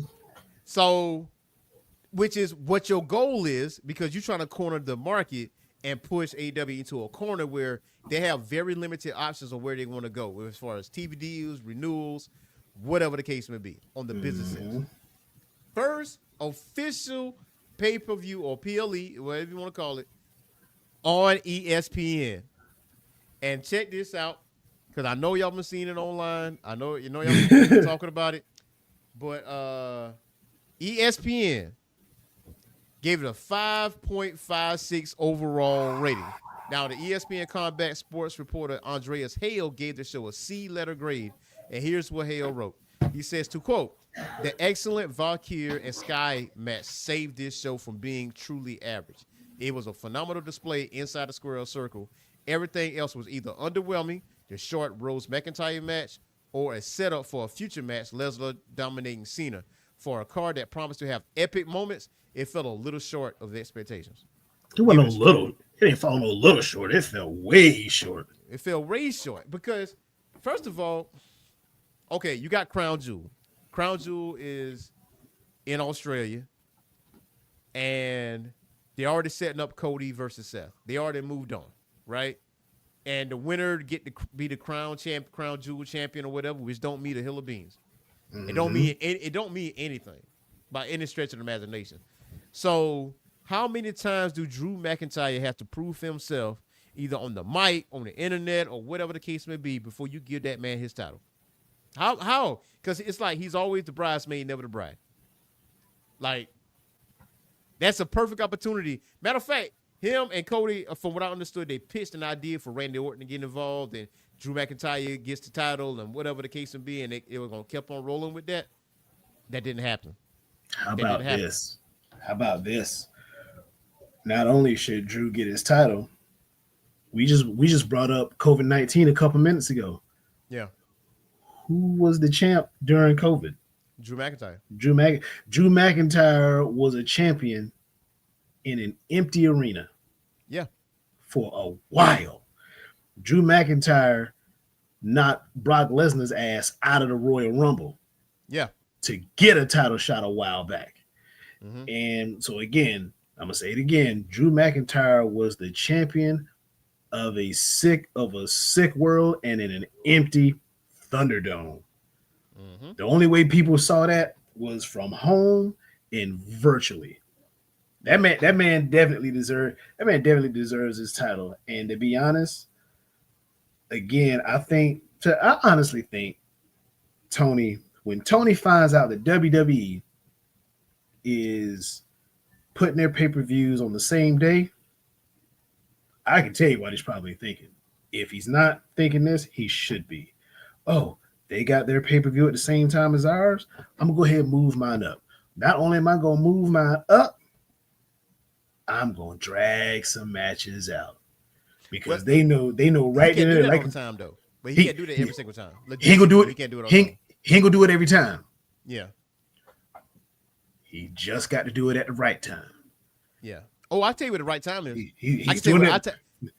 So, which is what your goal is, because you're trying to corner the market and push AEW into a corner where they have very limited options on where they want to go as far as TV deals, renewals, whatever the case may be on the business end. First official pay-per-view or PLE, whatever you want to call it, on ESPN. And check this out, because I know y'all been seeing it online. I know y'all been talking about it. But ESPN gave it a 5.56 overall rating. Now, the ESPN Combat Sports reporter Andreas Hale gave the show a C-letter grade, and here's what Hale wrote. He says, to quote, "The excellent Valkyrie and Sky match saved this show from being truly average. It was a phenomenal display inside the square circle. Everything else was either underwhelming, the short Rose McIntyre match, or a setup for a future match, Lesnar dominating Cena. For a card that promised to have epic moments, it fell a little short of the expectations." It wasn't a little. It didn't fall a little short. It fell way short. It fell way short because, first of all, okay, you got Crown Jewel. Crown Jewel is in Australia, and they're already setting up Cody versus Seth. They already moved on, right? And the winner get to be the Crown Jewel champion or whatever, which don't mean a hill of beans. Mm-hmm. It don't mean anything by any stretch of the imagination. So how many times do Drew McIntyre have to prove himself either on the mic, on the internet, or whatever the case may be before you give that man his title? How? Because it's like he's always the bridesmaid, never the bride. Like, that's a perfect opportunity. Matter of fact, him and Cody, from what I understood, they pitched an idea for Randy Orton to get involved, and Drew McIntyre gets the title, and whatever the case may be, and they were going to keep on rolling with that. That didn't happen. How about this? Not only should Drew get his title, we just brought up COVID-19 a couple minutes ago. Yeah. Who was the champ during COVID? Drew McIntyre. Drew McIntyre was a champion in an empty arena. Yeah. For a while. Drew McIntyre knocked Brock Lesnar's ass out of the Royal Rumble. Yeah. To get a title shot a while back. Mm-hmm. And so again, I'm gonna say it again. Drew McIntyre was the champion of a sick world and in an empty Thunderdome. Mm-hmm. The only way people saw that was from home and virtually. That man definitely deserves his title. And to be honest, again, I honestly think when Tony finds out that WWE is putting their pay-per-views on the same day, I can tell you what he's probably thinking. If he's not thinking this, he should be. Oh, they got their pay-per-view at the same time as ours. I'm gonna go ahead and move mine up. Not only am I gonna move mine up, I'm gonna drag some matches out because they know right there. Like all the time though, but he can't do that every single time. He ain't gonna do it. He can't do it all the the time. time. He ain't gonna do it every time. Yeah. He just got to do it at the right time. Yeah. Oh, I'll tell you what the right time is. He's doing it.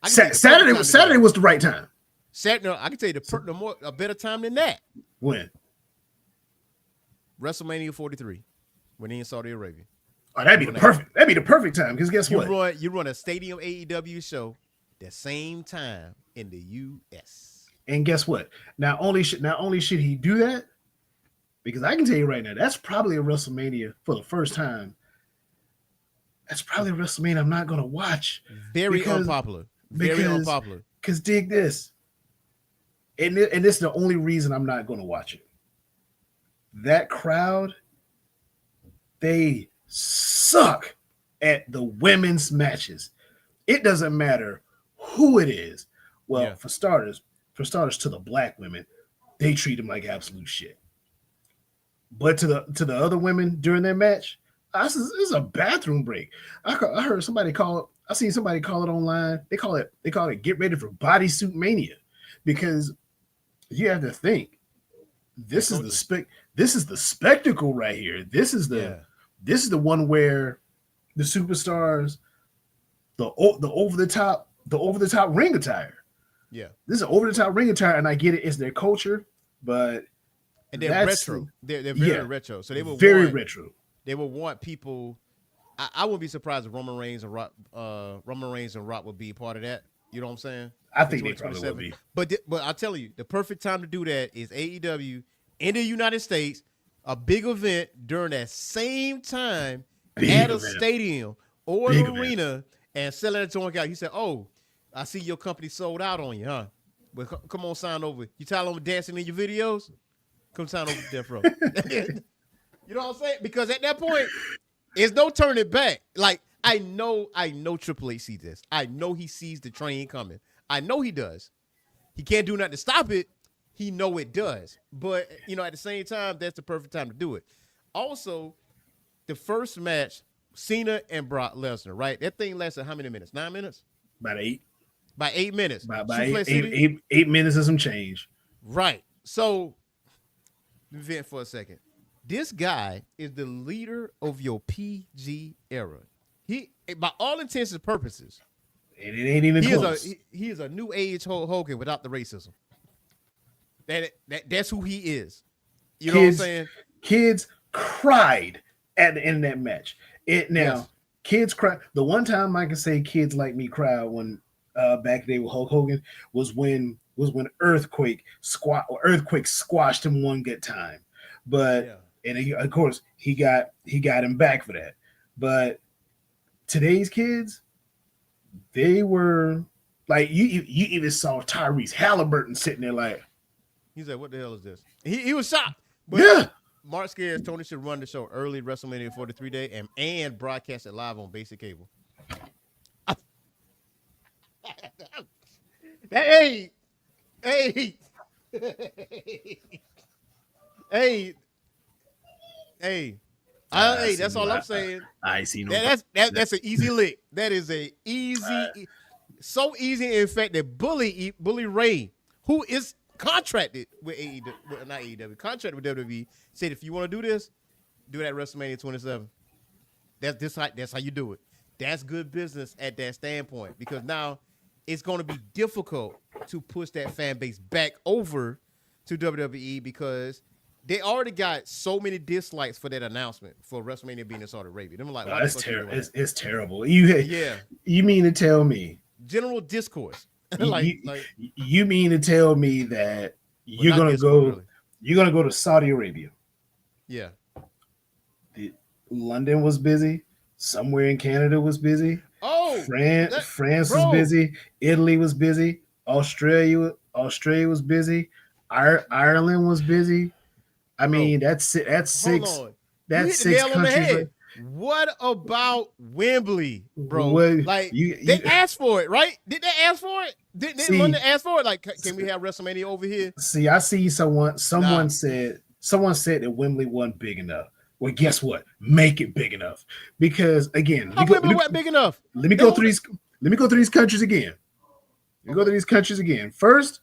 Saturday was the right time. Saturday, I can tell you a better time than that. When? WrestleMania 43, when he in Saudi Arabia. Oh, that'd be the perfect time. Because guess what? You run a stadium AEW show the same time in the U.S. And guess what? Not only should he do that, because I can tell you right now, that's probably a WrestleMania for the first time. That's probably a WrestleMania I'm not going to watch. Very unpopular. Because dig this. And this is the only reason I'm not going to watch it. That crowd, they suck at the women's matches. It doesn't matter who it is. Well, yeah. for starters, to the black women, they treat them like absolute shit. But to the other women during their match, this is a bathroom break. I heard somebody call it. I seen somebody call it online. They call it get ready for bodysuit mania, because you have to think this is the spectacle right here. This is the one where the superstars, the over the top ring attire. Yeah, this is over the top ring attire, and I get it. It's their culture, but and they're retro. They're very retro. So they will retro. They will want people. I wouldn't be surprised if Roman Reigns and Rock would be part of that. You know what I'm saying? I think they probably will be. But I'll tell you, the perfect time to do that is AEW in the United States, a big event during that same time at a stadium or an arena, and selling it to one guy. He said, "Oh, I see your company sold out on you, huh? But come on, sign over. You tired of dancing in your videos? Come sign over to Death Row." You know what I'm saying? Because at that point, there's no turning back. Like, I know Triple H sees this. I know he sees the train coming. I know he does. He can't do nothing to stop it. He know it does. But, at the same time, that's the perfect time to do it. Also, the first match, Cena and Brock Lesnar, right? That thing lasted how many minutes? 9 minutes? About 8. By 8 minutes. By 8 minutes and some change. Right. So, let me vent for a second. This guy is the leader of your PG era. He, by all intents and purposes, and it ain't even close. He is a new age Hulk Hogan without the racism. That's who he is. You know what I'm saying? Kids cried at the end of that match. Kids cried. The one time I can say kids like me cried when back in the day with Hulk Hogan was when Earthquake squashed him one good time. But and of course he got him back for that. But today's kids, they were like, you even saw Tyrese Halliburton sitting there like, he's like, what the hell is this? He was shocked. But Mark scares Tony should run the show early WrestleMania 43 day and broadcast it live on basic cable. Hey. That's all I'm saying. I see no. That's an easy lick. That is a easy, so easy. In fact, that Bully Ray, who is contracted with contracted with WWE, said if you want to do this, do that WrestleMania 27. That's how you do it. That's good business at that standpoint, because now it's going to be difficult to push that fan base back over to WWE, because they already got so many dislikes for that announcement for WrestleMania being in Saudi Arabia. They're like, that's terrible. It's terrible. You mean to tell me general discourse? You mean to tell me that you're gonna go to Saudi Arabia? Yeah. London was busy. Somewhere in Canada was busy. Oh, France was busy. Italy was busy. Australia was busy. Ireland was busy. I mean, that's six. That's 6 countries. What about Wembley, bro? Well, they asked for it, right? Did they ask for it? Didn't London ask for it? Like, can we have WrestleMania over here? See, I see someone said that Wembley wasn't big enough. Well, guess what? Make it big enough. Because again, Wembley wasn't big enough. Let me go through these countries again. First,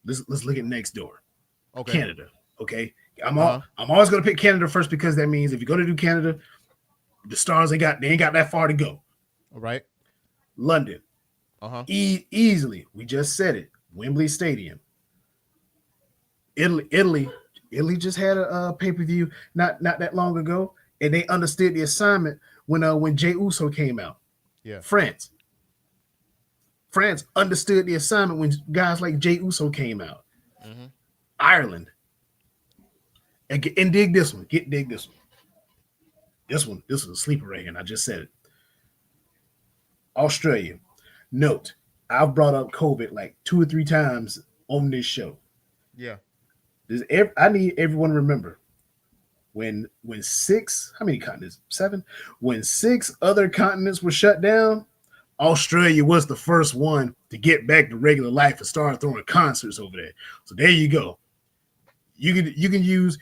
let's look at next door. Okay. Canada. Okay. I'm always gonna pick Canada first because that means if you're gonna do Canada, the Stars ain't got that far to go. All right. London. Easily. We just said it. Wembley Stadium. Italy just had a pay-per-view not that long ago, and they understood the assignment when Jey Uso came out. Yeah. France understood the assignment when guys like Jey Uso came out. Mm-hmm. Ireland. And dig this one. Dig this one. This is a sleeper right here, and I just said it. Australia. Note, I've brought up COVID like 2 or 3 times on this show. Yeah. I need everyone to remember when 6, how many continents? 7? When 6 other continents were shut down, Australia was the first one to get back to regular life and start throwing concerts over there. So there you go. You can use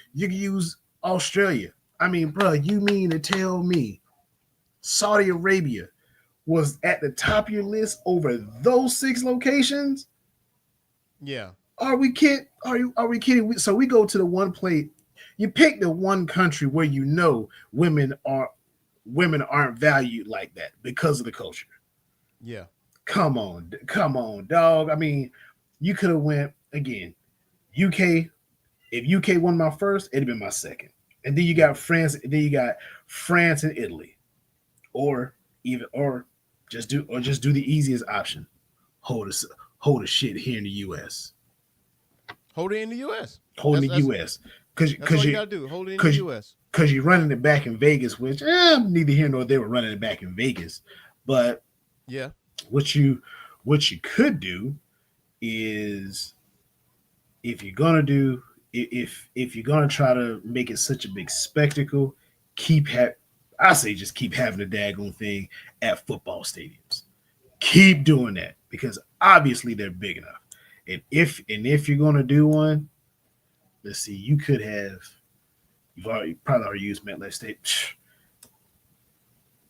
Australia. I mean, bro, you mean to tell me Saudi Arabia was at the top of your list over those 6 locations? Yeah. Are we kidding? Are we kidding? So we go to the one place. You pick the one country where you know women aren't valued like that because of the culture. Yeah. Come on, dog. I mean, you could have went again. UK. If UK won my first, it'd have been my second. And then you got France. And then you got France and Italy, or just do the easiest option. Hold a shit here in the U.S. Hold it in the U.S. Hold in the U.S. Because you gotta do. Hold it in the U.S. Because you're running it back in Vegas, which neither here nor there were running it back in Vegas. But yeah, what you could do is if you're gonna try to make it such a big spectacle, just keep having the daggone thing at football stadiums. Keep doing that because obviously they're big enough. And if you're gonna do one, let's see, you've probably already used MetLife Stadium.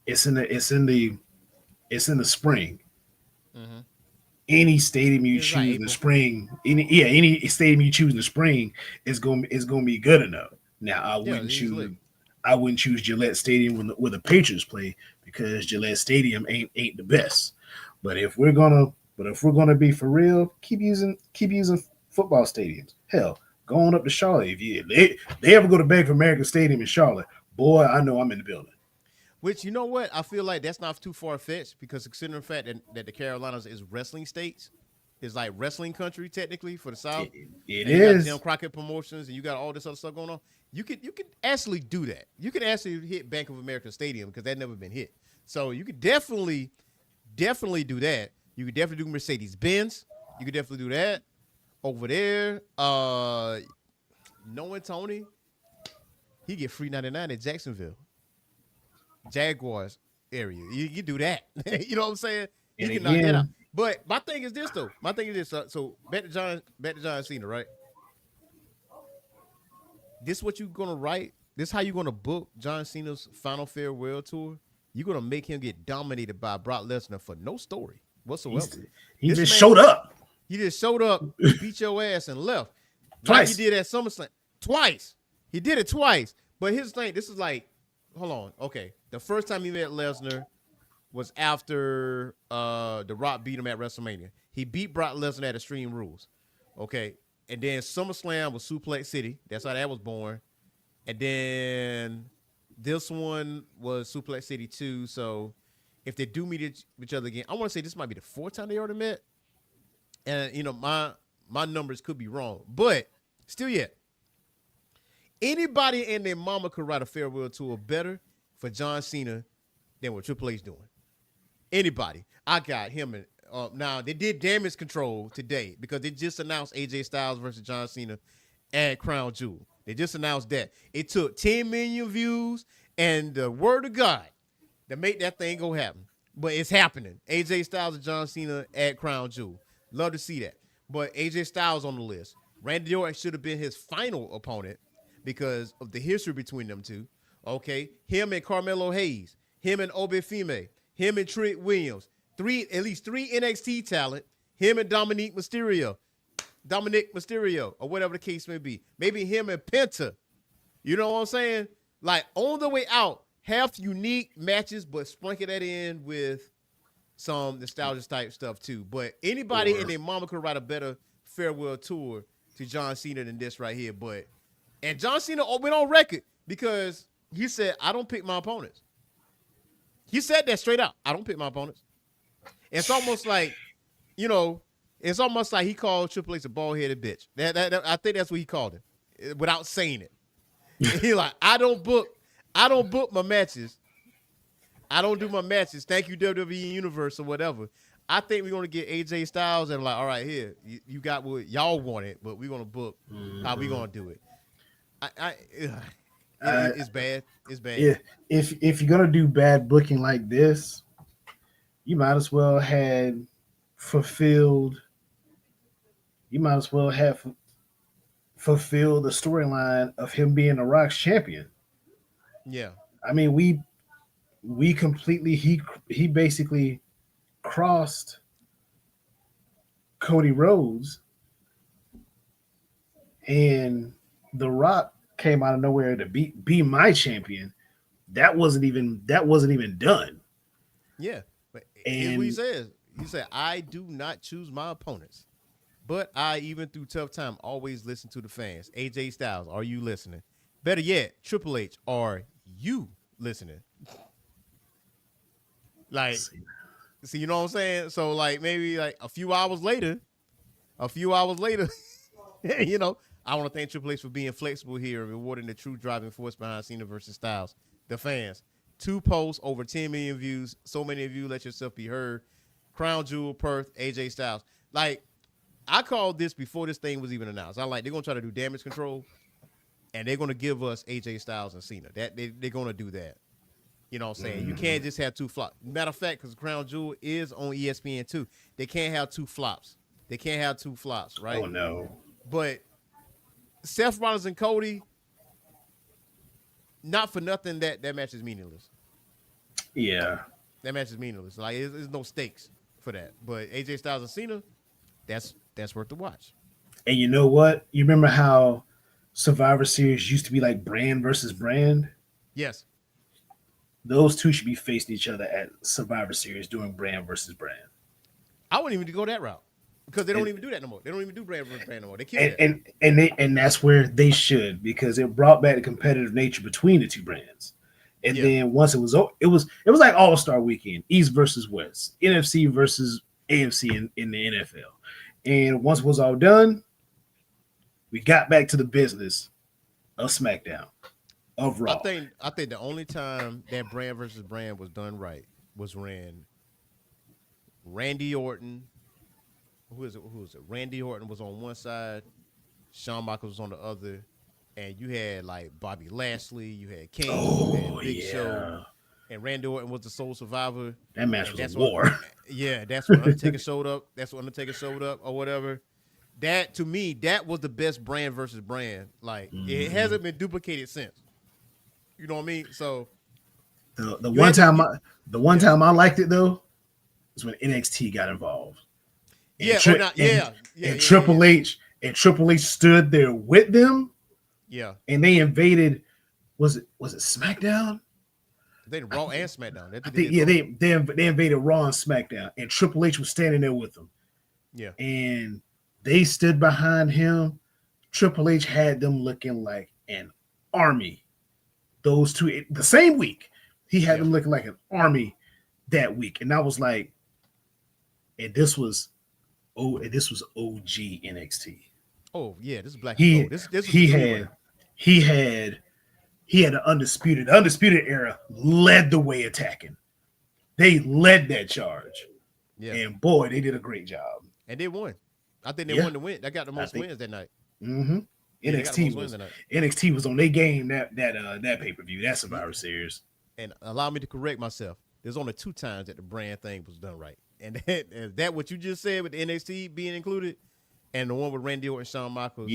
It's in the spring. Mm-hmm. Any stadium you choose in the spring, any stadium you choose in the spring is gonna be good enough. Now I wouldn't choose Gillette Stadium where the Patriots play because Gillette Stadium ain't the best. But if we're gonna be for real, keep using football stadiums. Hell, go on up to Charlotte. If they ever go to Bank of America Stadium in Charlotte, boy, I know I'm in the building. Which, you know what? I feel like that's not too far-fetched because considering the fact that the Carolinas is wrestling states, is like wrestling country technically for the South. It is. You got Crockett Promotions and you got all this other stuff going on. You could actually do that. You could actually hit Bank of America Stadium because that never been hit. So you could definitely do that. You could definitely do Mercedes-Benz. You could definitely do that over there. Knowing Tony, he get free 99 at Jacksonville. Jaguars area. You do that. You know what I'm saying? You can knock that out. But my thing is this though. So back to John Cena, right? This what you gonna write? This how you gonna book John Cena's final farewell tour? You're gonna make him get dominated by Brock Lesnar for no story whatsoever. He just showed up. He just showed up, beat your ass, and left. Twice. Like he did at SummerSlam. Twice. He did it twice. But his thing, this is like, hold on. Okay. The first time he met Lesnar was after The Rock beat him at WrestleMania. He beat Brock Lesnar at Extreme Rules. Okay. And then SummerSlam was Suplex City. That's how that was born. And then this one was Suplex City 2. So if they do meet each other again, I want to say this might be the 4th time they already met. And, you know, my numbers could be wrong. But still yet, anybody and their mama could write a farewell tour better for John Cena than what Triple H doing. Anybody. I got him. Now, they did Damage Control today because they just announced AJ Styles versus John Cena at Crown Jewel. They just announced that. It took 10 million views and the word of God to make that thing go happen. but it's happening. AJ Styles and John Cena at Crown Jewel. Love to see that. But AJ Styles on the list. Randy Orton should have been his final opponent because of the history between them two. Okay, him and Carmelo Hayes, him and Obi Fime, him and Trick Williams. At least three NXT talent. Him and Dominic Mysterio, or whatever the case may be. Maybe him and Penta. You know what I'm saying? Like, on the way out, have unique matches, but sprinkle that in with some nostalgia type stuff too. But anybody and their mama could write a better farewell tour to John Cena than this right here. And John Cena went on record because he said, I don't pick my opponents. He said that straight out. I don't pick my opponents. It's almost like, it's almost like he called Triple H a bald-headed bitch. I think that's what he called him without saying it. He like, I don't book my matches. I don't do my matches. Thank you, WWE Universe or whatever. I think we're going to get AJ Styles and like, all right, here, you got what y'all wanted, but we're going to book how we going to do it. It's bad. It's bad. Yeah. If you're going to do bad booking like this, you might as well have fulfilled the storyline of him being the Rock's champion. Yeah. I mean, we completely he basically crossed Cody Rhodes, and The Rock came out of nowhere to be my champion. That wasn't even done. Yeah. But here's what he says. He said, I do not choose my opponents, but I, even through tough time, always listen to the fans. AJ Styles, are you listening? Better yet, Triple H, are you listening? Like, see, you know what I'm saying? So, like, maybe like a few hours later, I want to thank Triple H for being flexible here, rewarding the true driving force behind Cena versus Styles. The fans. 2 posts, over 10 million views. So many of you let yourself be heard. Crown Jewel, Perth, AJ Styles. Like, I called this before this thing was even announced. I'm like, they're going to try to do damage control, and they're going to give us AJ Styles and Cena. They're going to do that. You know what I'm saying? You can't just have 2 flops. Matter of fact, because Crown Jewel is on ESPN too. They can't have 2 flops. Right? Oh, no. But Seth Rollins and Cody, not for nothing, that match is meaningless. Yeah. That match is meaningless. Like, there's no stakes for that. But AJ Styles and Cena, that's worth the watch. And you know what? You remember how Survivor Series used to be like brand versus brand? Yes. Those two should be facing each other at Survivor Series doing brand versus brand. I wouldn't even go that route because they don't even do that no more. They don't even do brand versus brand no more. They kill that. And that's where they should, because it brought back the competitive nature between the 2 brands. And then once it was like All-Star Weekend, East versus West, NFC versus AFC in the NFL. And once it was all done, we got back to the business of SmackDown, of Raw. I think the only time that brand versus brand was done right was when Randy Orton, who is it? Randy Orton was on one side, Shawn Michaels was on the other, and you had like Bobby Lashley, you had King, you had Big Show, and Randy Orton was the sole survivor. That match was a war. That's when Undertaker showed up. Or whatever. That, to me, that was the best brand versus brand. Like, it hasn't been duplicated since. You know what I mean? So the one time I liked it though is when NXT got involved. And Triple H stood there with them. Yeah. And they invaded. Was it SmackDown? They did Raw and SmackDown. They invaded Raw and SmackDown, and Triple H was standing there with them. Yeah. And they stood behind him. Triple H had them looking like an army. Those two, the same week, he had them looking like an army that week. And I was like, and this was OG NXT. Oh yeah, this is Black. He had an undisputed era led the way attacking. They led that charge. Yeah. And boy, they did a great job. And they won. I think they won the win. They got the most wins that night. Mm-hmm. NXT was on their game that pay-per-view, that Survivor Series. And allow me to correct myself. there's only 2 times that the brand thing was done right. And that what you just said with the NXT being included, and the one with Randy Orton and Shawn Michaels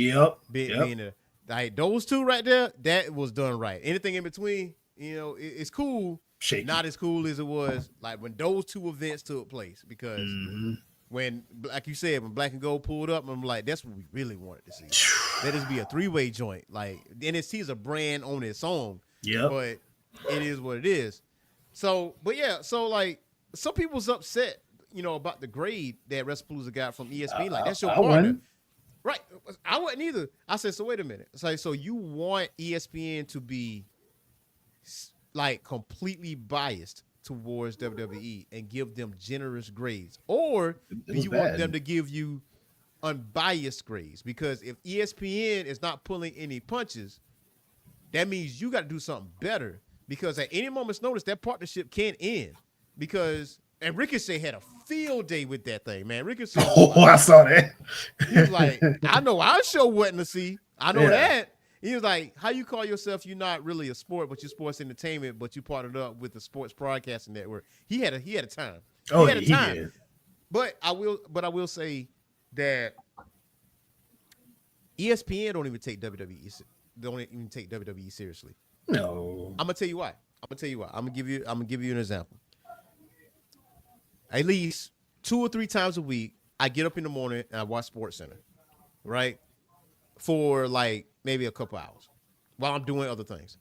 being there. Like those 2 right there, that was done right. Anything in between, it's cool. Shaky. Not as cool as it was like when those 2 events took place, because when, like you said, when Black and Gold pulled up, I'm like, that's what we really wanted to see. Let us be a 3-way joint. Like NXT is a brand on its own. Yeah. But it is what it is. So, but yeah, so like some people's upset, about the grade that WrestlePalooza got from ESPN. Like that's your partner. Right. I wasn't either. I said, so wait a minute. It's like, so you want ESPN to be like completely biased towards WWE and give them generous grades, or do you want them to give you unbiased grades? Because if ESPN is not pulling any punches, that means you got to do something better, because at any moment's notice, that partnership can end. And Ricochet had a field day with that thing, man. Ricochet. I saw that. He was like, I know our show wasn't to see. I know that. He was like, how you call yourself? You're not really a sport, but you're sports entertainment, but you partnered up with the Sports Broadcasting Network. He had a time. He had a time. Did. But I will say that ESPN don't even take WWE seriously. No. I'm gonna tell you why. I'm gonna give you an example. At least 2 or 3 times a week, I get up in the morning and I watch SportsCenter, right? For like maybe a couple hours while I'm doing other things.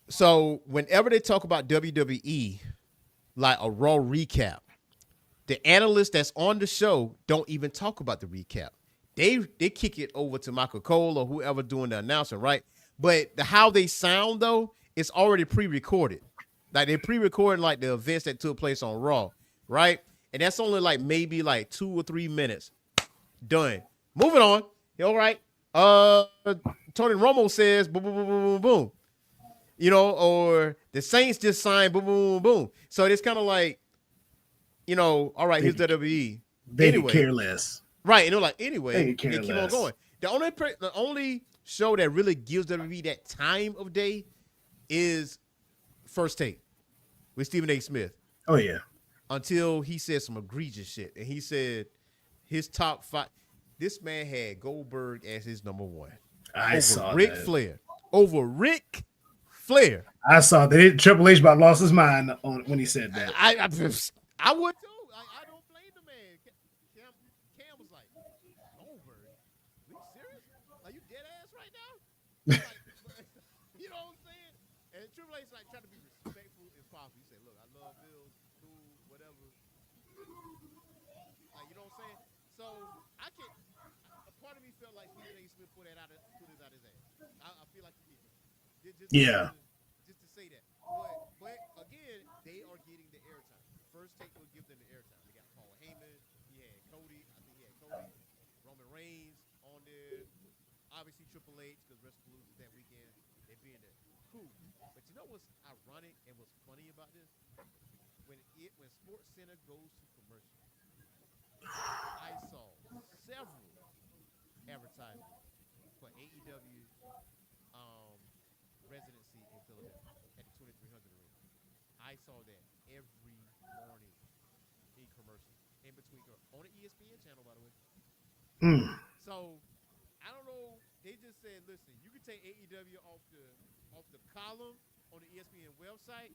So whenever they talk about WWE, like a Raw recap, the analysts that's on the show don't even talk about the recap. They kick it over to Michael Cole or whoever doing the announcing, right? But how they sound, though, it's already pre-recorded. Like, they pre-recording, like, the events that took place on Raw, right? And that's only, like, maybe, like, 2 or 3 minutes. Done. Moving on. All right. Tony Romo says, boom, boom, boom, boom, boom, boom. Or the Saints just signed, boom, boom, boom, boom. So it's kind of like, all right, here's WWE. They could care less. Right. And they're like, anyway, they keep on going. The only show that really gives WWE that time of day is First Take with Stephen A. Smith. Oh, yeah. Until he said some egregious shit. And he said his top 5. This man had Goldberg as his number 1. I saw Ric Flair. Over Ric Flair. I saw that. Triple H about lost his mind when he said that. I would too. I don't blame the man. Cam was like, Goldberg? Are you serious? Are you dead ass right now? Like, you know what I'm saying? And Triple H like trying to be respectful as possible. He said, look, I love Bill, cool, whatever. Like, you know what I'm saying? So I can't. A part of me felt like Stephen A. Smith put this out his ass. I feel like he did. Just to say that. But again, they are getting the airtime. First Take will give them the airtime. They got Paul Heyman. He had Cody. I think he had Cody. Roman Reigns on there. Obviously Triple H, because WrestlePalooza that weekend. They being there. Cool. But you know what's ironic and what's funny about this? When SportsCenter goes to commercial, I saw several advertisements for AEW residency in Philadelphia at the 2300 Arena. I saw that every morning in commercials, in between on the ESPN channel, by the way. So I don't know. They just said, listen, you can take AEW off the column on the ESPN website.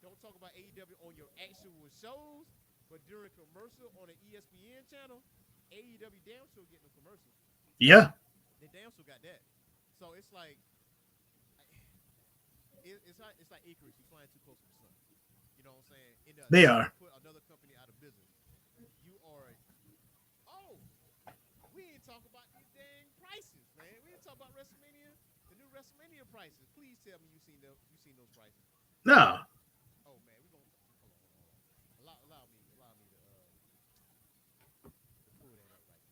Don't talk about AEW on your actual shows, but during commercial on the ESPN channel, AEW damn sure getting a commercial. Yeah. They damn sure got that. So it's like, it's like Icarus. You're flying too close to the sun. You know what I'm saying? They are. Put another company out of business. You are. Oh, we ain't talk about these dang prices, man. We ain't talk about WrestleMania, the new WrestleMania prices. Please tell me you seen those prices. No. Oh man, we gonna hold on. Allow me to pull that up right now.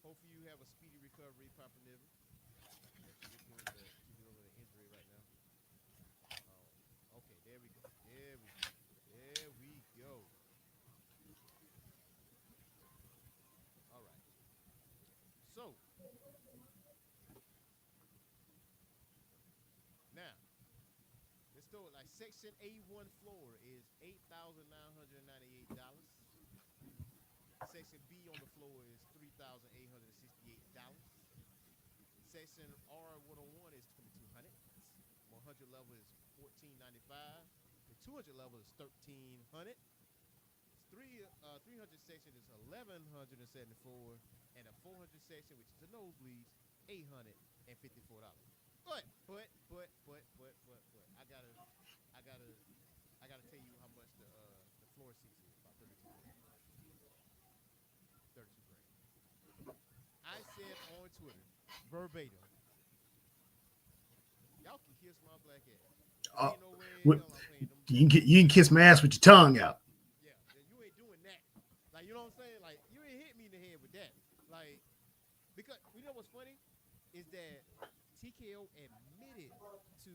Hopefully you have a speedy recovery, Papa Niven. She's dealing with an injury right now. Okay, there we go. All right. So right, section A1 floor is $8,998. Section B on the floor is $3,868. Section R101 is $2,200. 100 level is $1,495. The 200 level is $1,300. 300 section is $1,174, and a 400 section, which is the nosebleeds, $854. But I gotta tell you how much the floor seats is. About 32 grand. 32 grand. I said on Twitter, verbatim, y'all can kiss my black ass. Ain't no way in hell I'm paying them. You can kiss my ass with your tongue out. Yeah, you ain't doing that. Like, you know what I'm saying? Like, you ain't hit me in the head with that. Like, because you know what's funny is that TKO admitted to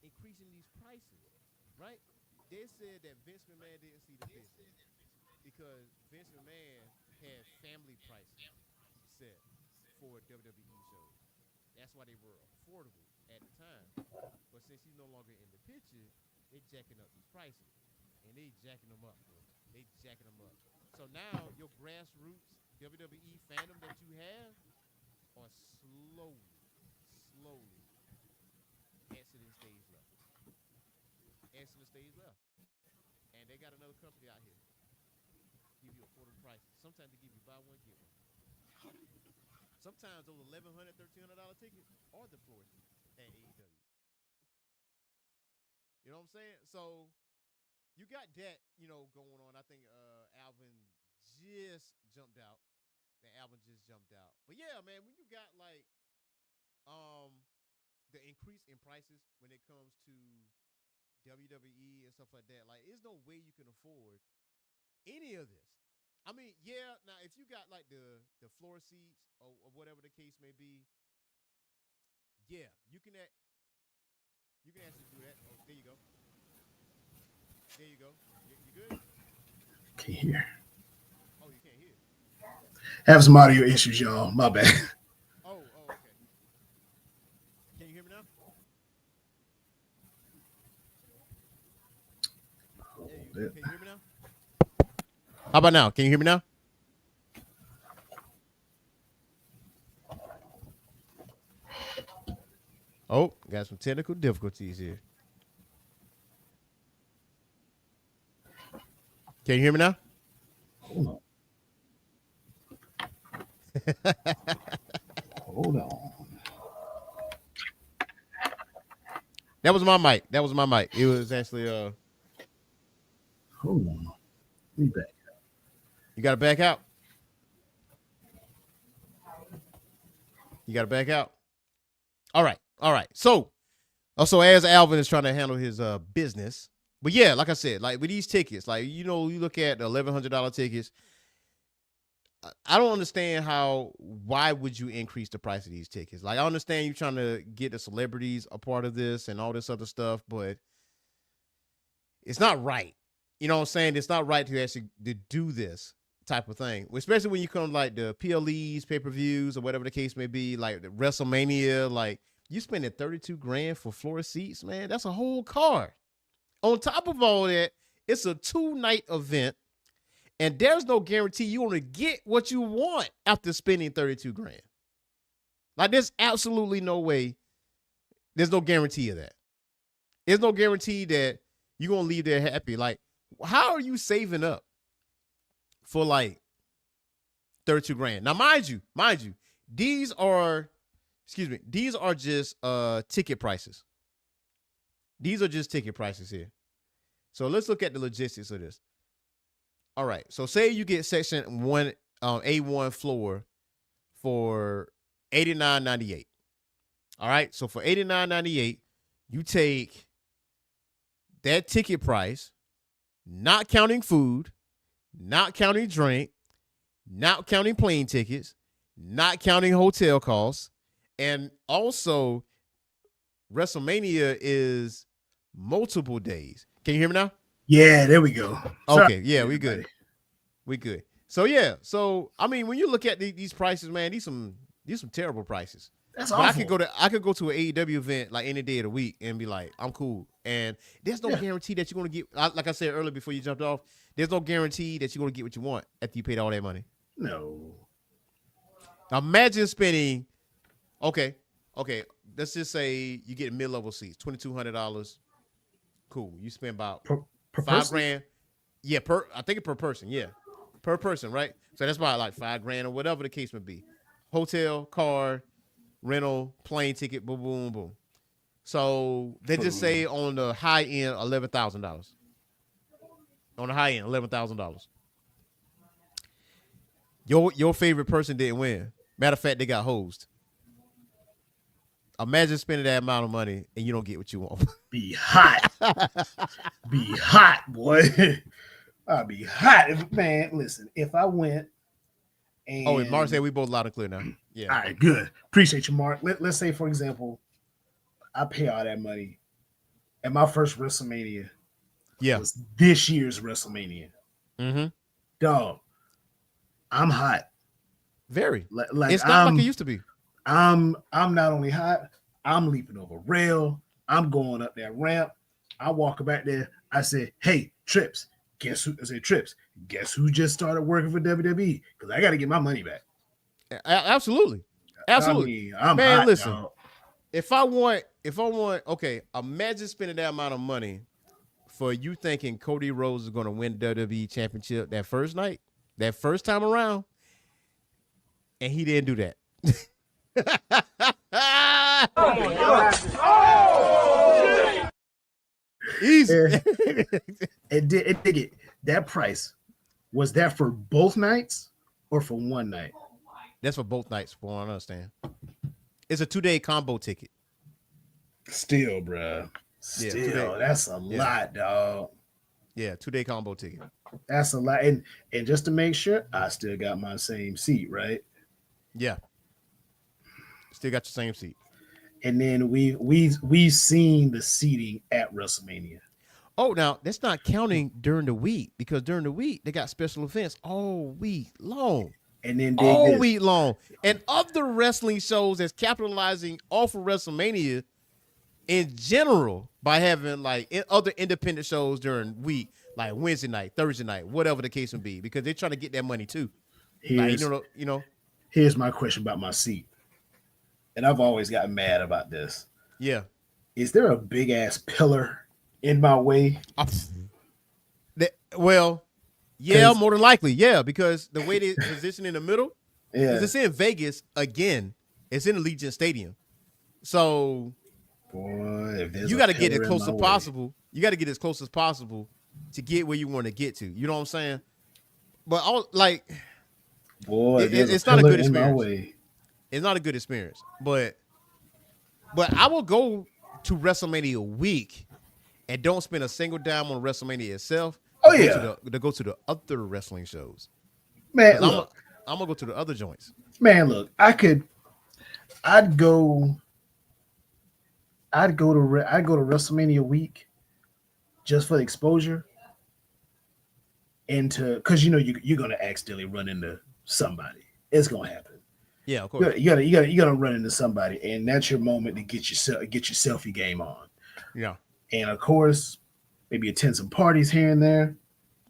increasing these prices, right? They said that Vince McMahon didn't see the business because Vince McMahon had family prices set for WWE shows. That's why they were affordable at the time. But since he's no longer in the picture, they jacking up these prices. And they jacking them up, bro. They jacking them up. So now your grassroots WWE fandom that you have are slowly exiting stage left. Exiting stage left. And they got another company out here. Give you affordable prices. Sometimes they give you buy one, get one. Sometimes those $1,100, $1,300 tickets are the floor seats at AEW. You know what I'm saying? So you got that, going on. I think Alvin just jumped out. But yeah, man, when you got like the increase in prices when it comes to WWE and stuff like that, like there's no way you can afford any of this. I mean, yeah, now if you got like the floor seats or whatever the case may be, yeah, you can actually do that. Oh, there you go. You good? Can't hear. Oh, you can't hear. Have some audio issues, y'all. My bad. Oh, okay. Can you hear me now? Can you hear me now? How about now? Can you hear me now? Oh, got some technical difficulties here. Can you hear me now? Hold on. Hold on. That was my mic. It was actually Hold on. Let me back. You got to back out. All right. So, also as Alvin is trying to handle his business, but yeah, like I said, like with these tickets, like you look at the $1,100 tickets. I don't understand why would you increase the price of these tickets? Like I understand you trying to get the celebrities a part of this and all this other stuff, but it's not right. You know what I'm saying? It's not right to actually do this type of thing, especially when you come like the PLEs, pay-per-views, or whatever the case may be, like the WrestleMania. Like you spending 32 grand for floor seats, man. That's a whole card. On top of all that, it's a 2-night event, and there's no guarantee you're going to get what you want after spending 32 grand. Like there's absolutely no way. There's no guarantee of that. There's no guarantee that you're going to leave there happy. Like, how are you saving up for like 32 grand? Now, mind you, these are just ticket prices. These are just ticket prices here. So let's look at the logistics of this. All right. So say you get section 1 A1 floor for $89.98. All right. So for $89.98, you take that ticket price, not counting food, not counting drink, not counting plane tickets, not counting hotel costs, and also WrestleMania is multiple days. Can you hear me now? Yeah, there we go. Okay, yeah, we good. So yeah, I mean, when you look at these prices, man, these some terrible prices. That's But awful. I could go to an AEW event like any day of the week and be like, I'm cool. And there's no guarantee that you're gonna get. Like I said earlier before you jumped off, there's no guarantee that you're gonna get what you want after you paid all that money. No. Now imagine spending. Okay. Let's just say you get mid-level seats, $2,200. Cool. You spend about Per $5,000. Yeah, I think per person. Yeah, per person, right? So that's about like $5,000 or whatever the case may be. Hotel, car, rental, plane ticket, boom, boom, boom. So they just say on the high end, $11,000. On the high end, $11,000. Your favorite person didn't win. Matter of fact, they got hosed. Imagine spending that amount of money and you don't get what you want. Be hot. Be hot, boy. I'd be hot. Man, listen, if I went and... Oh, and Mark said we both loud and clear now. Yeah. All right, good. Appreciate you, Mark. Let's say, for example, I pay all that money and my first WrestleMania was this year's WrestleMania. Mm-hmm. Dog, I'm hot. Very. Like it's not like it used to be. I'm not only hot, I'm leaping over rail. I'm going up that ramp. I walk back there. I said, hey, Trips, guess who? I said, Trips, guess who just started working for WWE? Because I got to get my money back. Absolutely. Absolutely. I mean, man, hot, listen. dog. If I want, okay, imagine spending that amount of money for you thinking Cody Rhodes is going to win the WWE Championship that first night, that first time around, and he didn't do that. Easy. And dig it. That price, was that for both nights or for one night? That's for both nights, for what I understand. It's a 2-day combo ticket. Still, bro. Still, that's a lot, dog. Yeah, 2-day combo ticket. That's a lot. And just to make sure, I still got my same seat, right? Yeah. Still got your same seat. And then we've seen the seating at WrestleMania. Oh, now that's not counting during the week, because during the week they got special events all week long. And then all week long. And other wrestling shows that's capitalizing off of WrestleMania in general by having like other independent shows during week, like Wednesday night, Thursday night, whatever the case may be, because they're trying to get that money too. Like, you know. Here's my question about my seat. And I've always gotten mad about this. Yeah. Is there a big ass pillar in my way? Well, yeah, more than likely. Yeah, because the way they position in the middle, because it's in Vegas again. It's in Allegiant Stadium. So boy, you got to get as close as possible. You got to get as close as possible to get where you want to get to. You know what I'm saying? But it's not a good experience. It's not a good experience. But I will go to WrestleMania week and don't spend a single dime on WrestleMania itself. To go to the other wrestling shows. Man, look, I'm gonna go to the other joints. Man, look, I'd go to WrestleMania week just for the exposure, and because you're gonna accidentally run into somebody. It's gonna happen. Yeah, of course. You gotta run into somebody, and that's your moment to get your selfie game on. Yeah, and of course, maybe attend some parties here and there.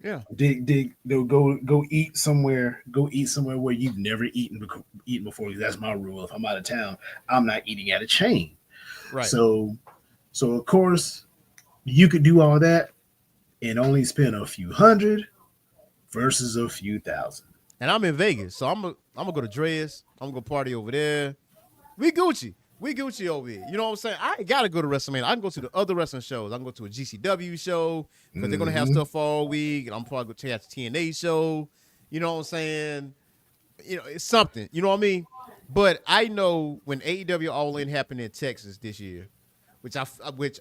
Yeah, they'll go eat somewhere. Go eat somewhere where you've never eaten before. That's my rule. If I'm out of town, I'm not eating at a chain. Right. So of course, you could do all that and only spend a few hundred versus a few thousand. And I'm in Vegas, so I'm gonna go to Dre's. I'm gonna go party over there. We Gucci over here. You know what I'm saying? I ain't gotta go to WrestleMania. I can go to the other wrestling shows. I can go to a GCW show because they're gonna have stuff all week, and I'm probably gonna check out the TNA show. You know what I'm saying? It's something. You know what I mean? But I know when AEW All In happened in Texas this year, which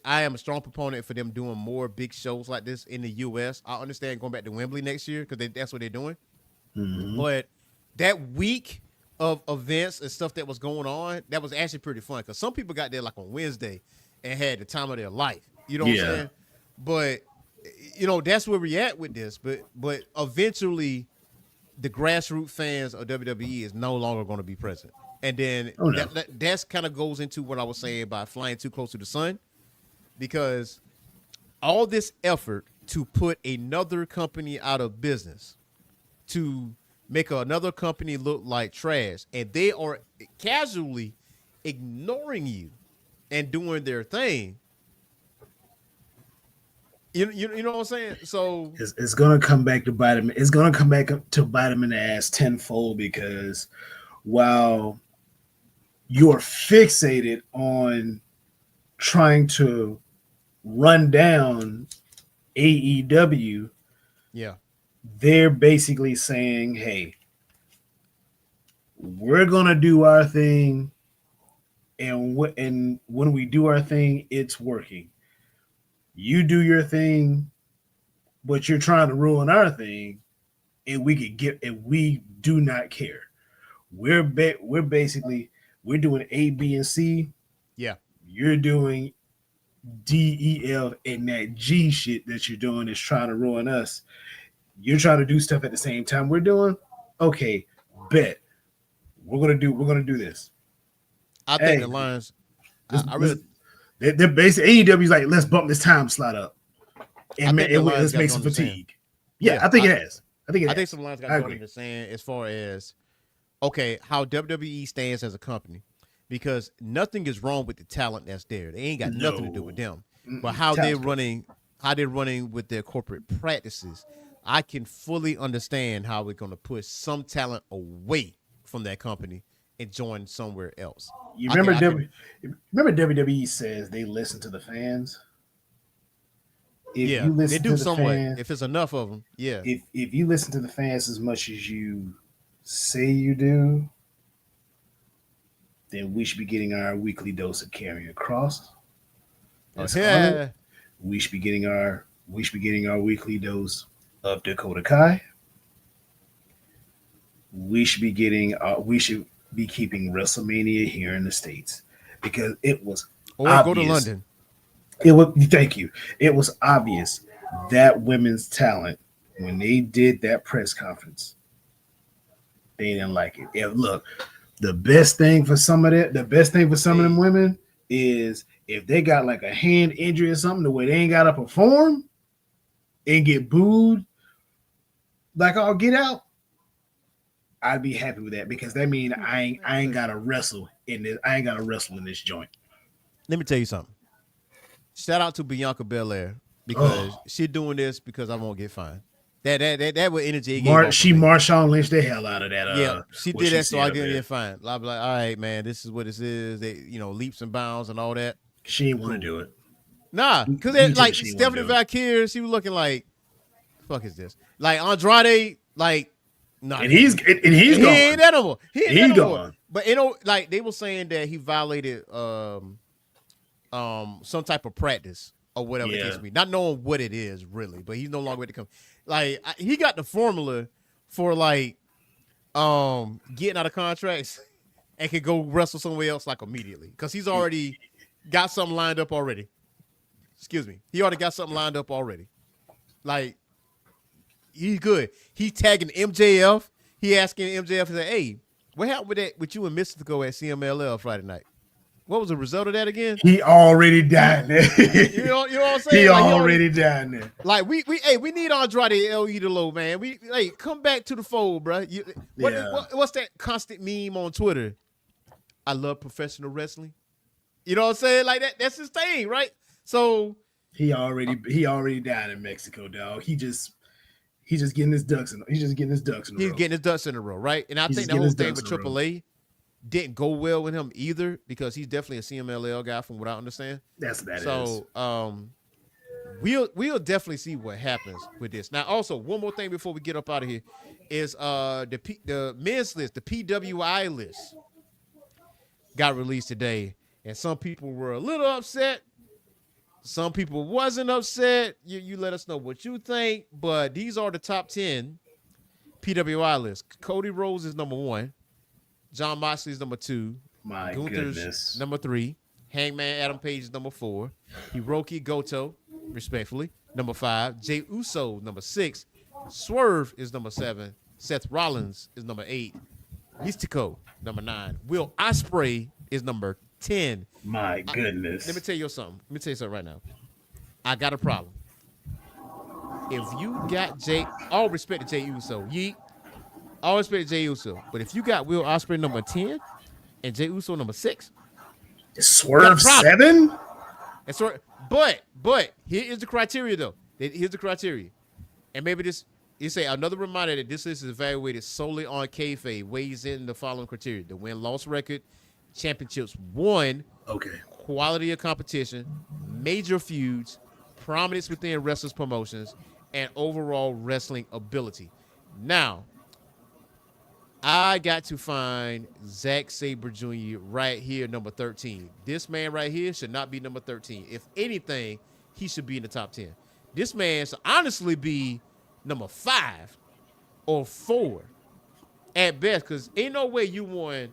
I am a strong proponent for them doing more big shows like this in the U.S. I understand going back to Wembley next year because that's what they're doing. Mm-hmm. But that week of events and stuff that was going on, that was actually pretty fun because some people got there like on Wednesday and had the time of their life. You know what I'm saying? But that's where we're at with this. But eventually, the grassroots fans of WWE is no longer going to be present. And then Oh no. that's kind of goes into what I was saying about flying too close to the sun, because all this effort to put another company out of business, to make another company look like trash, and they are casually ignoring you and doing their thing. You know what I'm saying? So It's gonna come back to bite him. It's gonna come back to bite him in the ass tenfold, because while you're fixated on trying to run down AEW, yeah, they're basically saying, hey, we're gonna do our thing, and when we do our thing, it's working. You do your thing, but you're trying to ruin our thing, and we do not care. We're basically we're doing A, B, and C. yeah. You're doing D, E, F, and that G shit that you're doing is trying to ruin us. You're trying to do stuff at the same time we're doing. Okay, bet we're gonna do this. I think the Lions. I really. They're basically AEW's like, let's bump this time slot up, and let's make some fatigue. Yeah, I think it has. I think some Lions got to understand as far as okay how WWE stands as a company, because nothing is wrong with the talent that's there. They ain't got nothing to do with them, but how they're running with their corporate practices. I can fully understand how we're going to push some talent away from that company and join somewhere else. You remember WWE says they listen to the fans. If you listen they do to the somewhat. fans, if it's enough of them, yeah. If you listen to the fans as much as you say you do, then we should be getting our weekly dose of carrying across. Yeah. We should be getting our weekly dose of Dakota Kai. We should be keeping WrestleMania here in the States, because it was obvious. Go to London. Thank you. It was obvious that women's talent, when they did that press conference, they didn't like it. Look, the best thing for some of them women is if they got like a hand injury or something, the way they ain't gotta perform and get booed, like I'll get out. I'd be happy with that, because that means I ain't gotta wrestle in this. I ain't gotta wrestle in this joint. Let me tell you something. Shout out to Bianca Belair, because she doing this because I won't get fined. That with energy. She Marshawn Lynch the hell out of that. Yeah, she did that so I didn't get fined. I'll be like, all right, man, this is what this is. They, leaps and bounds and all that. She didn't want to do it. Nah, because like Stephanie Valkyrie, she was looking like, fuck is this? Like Andrade, like, nah. And he's gone. He ain't that no more. He gone. But like they were saying that he violated some type of practice or whatever it is. Not knowing what it is really, but he's no longer with the company. Like he got the formula for like getting out of contracts and can go wrestle somewhere else like immediately, because he's already got something lined up already. Excuse me. He already got something lined up already. Like he's good. He tagging MJF. He asking MJF, he said, hey, what happened with you and Mystico at CMLL Friday night? What was the result of that again? He already died there. you know what I'm saying? He already died there. Like we need Andrade El Idolo, man. Come back to the fold, bro. What's that constant meme on Twitter? I love professional wrestling. You know what I'm saying? Like that's his thing, right? So he already died in Mexico, dog. He's just getting his ducks in. He's getting his ducks in a row, right? And I think the whole thing with AAA didn't go well with him either, because he's definitely a CMLL guy from what I understand. We'll definitely see what happens with this. Now, also one more thing before we get up out of here is the men's list, the PWI list, got released today, and some people were a little upset. Some people wasn't upset. You let us know what you think, but these are the top 10 PWI list. Cody Rhodes is number 1. John Moxley is number 2. My Gunther's goodness. number 3. Hangman Adam Page is number 4. Hiroki Goto, respectfully, number 5. Jey Uso, number 6. Swerve is number 7. Seth Rollins is number 8. Mystico, number 9. Will Ospreay is number 10. My goodness. Let me tell you something. Right now. I got a problem. If you got all respect to Jey Uso, yeet. All respect to Jey Uso. But if you got Will Ospreay number 10 and Jey Uso number 6, Swerve 7? That's right. But here is the criteria, though. Here's the criteria. And maybe this, you say another reminder that this list is evaluated solely on kayfabe, weighs in the following criteria: the win-loss record, championships won, quality of competition, major feuds, prominence within wrestlers' promotions, and overall wrestling ability. Now, I got to find Zack Sabre Jr. right here, number 13. This man right here should not be number 13. If anything, he should be in the top 10. This man should honestly be number 5 or 4 at best, because ain't no way you won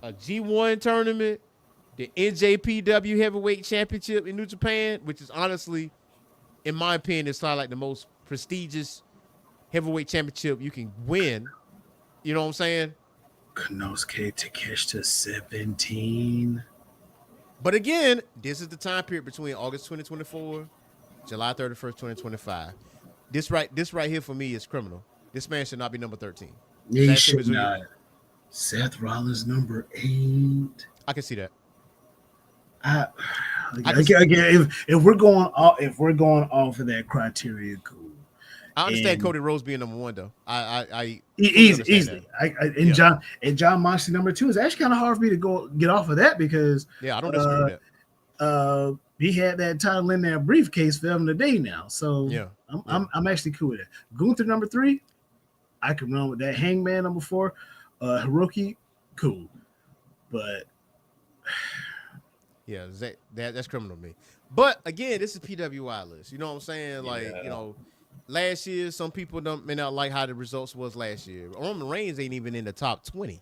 a G1 tournament, the NJPW Heavyweight Championship in New Japan, which is honestly, in my opinion, it's probably like the most prestigious heavyweight championship you can win. You know what I'm saying? Konosuke Takeshita 17. But again, this is the time period between August 2024, July 31st, 2025. This right here for me is criminal. This man should not be number 13. Yeah, he should not. Seth Rollins number 8. I can see that. Again, if we're going off of that criteria, cool. I understand Cody Rhodes being number 1 though. Easily. John Moxley number 2 is actually kind of hard for me to get off of that, because I don't disagree with that. He had that title in that briefcase for him today now, so I'm actually cool with it. Gunther number 3, I can run with that. Hangman number 4, Hiroki, cool, but yeah, that's criminal to me. But again, this is PWI list. You know what I'm saying? Like, you know, last year, some people may not like how the results was last year. Roman Reigns ain't even in the top 20.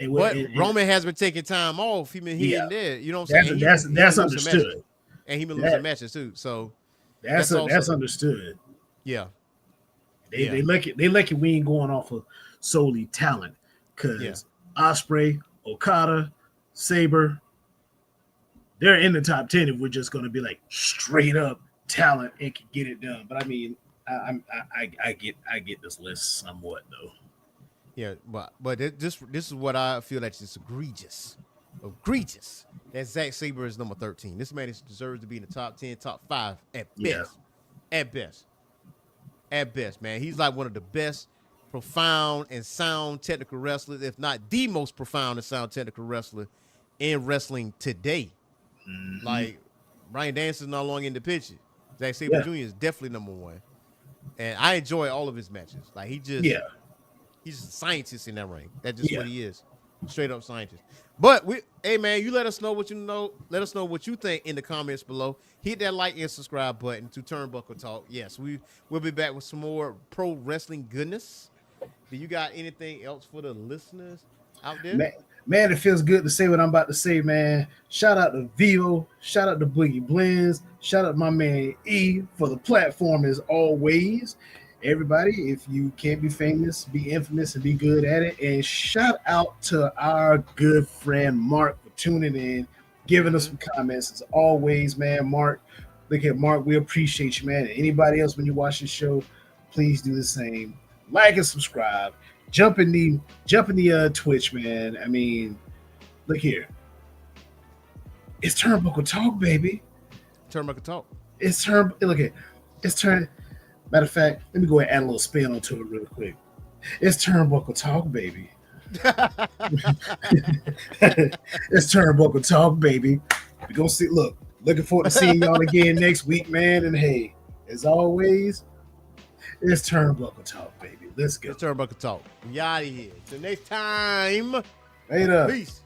But Roman has been taking time off. He been here and there. You know what I'm saying? That's understood. And he been losing matches too. So that's understood. Yeah. They lucky we ain't going off of solely talent, because Ospreay, Okada, Sabre, they're in the top 10 if we're just going to be like straight up talent and can get it done. But I mean, I get this list somewhat though. Yeah, but this is what I feel that is egregious. That Zack Sabre is number 13. This man deserves to be in the top 10, top 5 at best. At best, man. He's like one of the best profound and sound technical wrestlers, if not the most profound and sound technical wrestler in wrestling today. Mm-hmm. Like, Bryan Danielson's no longer in the picture. Zack Sabre Jr. is definitely number 1. And I enjoy all of his matches. Like, he's just a scientist in that ring. That's just what he is. Straight up scientist. But hey man, you let us know what you know. Let us know what you think in the comments below. Hit that like and subscribe button to Turnbuckle Talk. Yes, we'll be back with some more pro wrestling goodness. Do you got anything else for the listeners out there? Man, it feels good to say what I'm about to say, man. Shout out to Vivo. Shout out to Boogie Blends. Shout out to my man E for the platform as always. Everybody, if you can't be famous, be infamous and be good at it. And shout out to our good friend Mark for tuning in, giving us some comments as always, man. Mark, look at Mark. We appreciate you, man. And anybody else, when you watch the show, please do the same. Like and subscribe. Jump in the Twitch, man. I mean, look here. It's Turnbuckle Talk, baby. Turnbuckle Talk. Matter of fact, let me go ahead and add a little spin onto it real quick. It's Turnbuckle Talk, baby. It's Turnbuckle Talk, baby. We're going to see. Look, looking forward to seeing y'all again next week, man. And hey, as always, it's Turnbuckle Talk, baby. Let's go. It's Turnbuckle Talk. We out of here. Till next time. Later. Peace.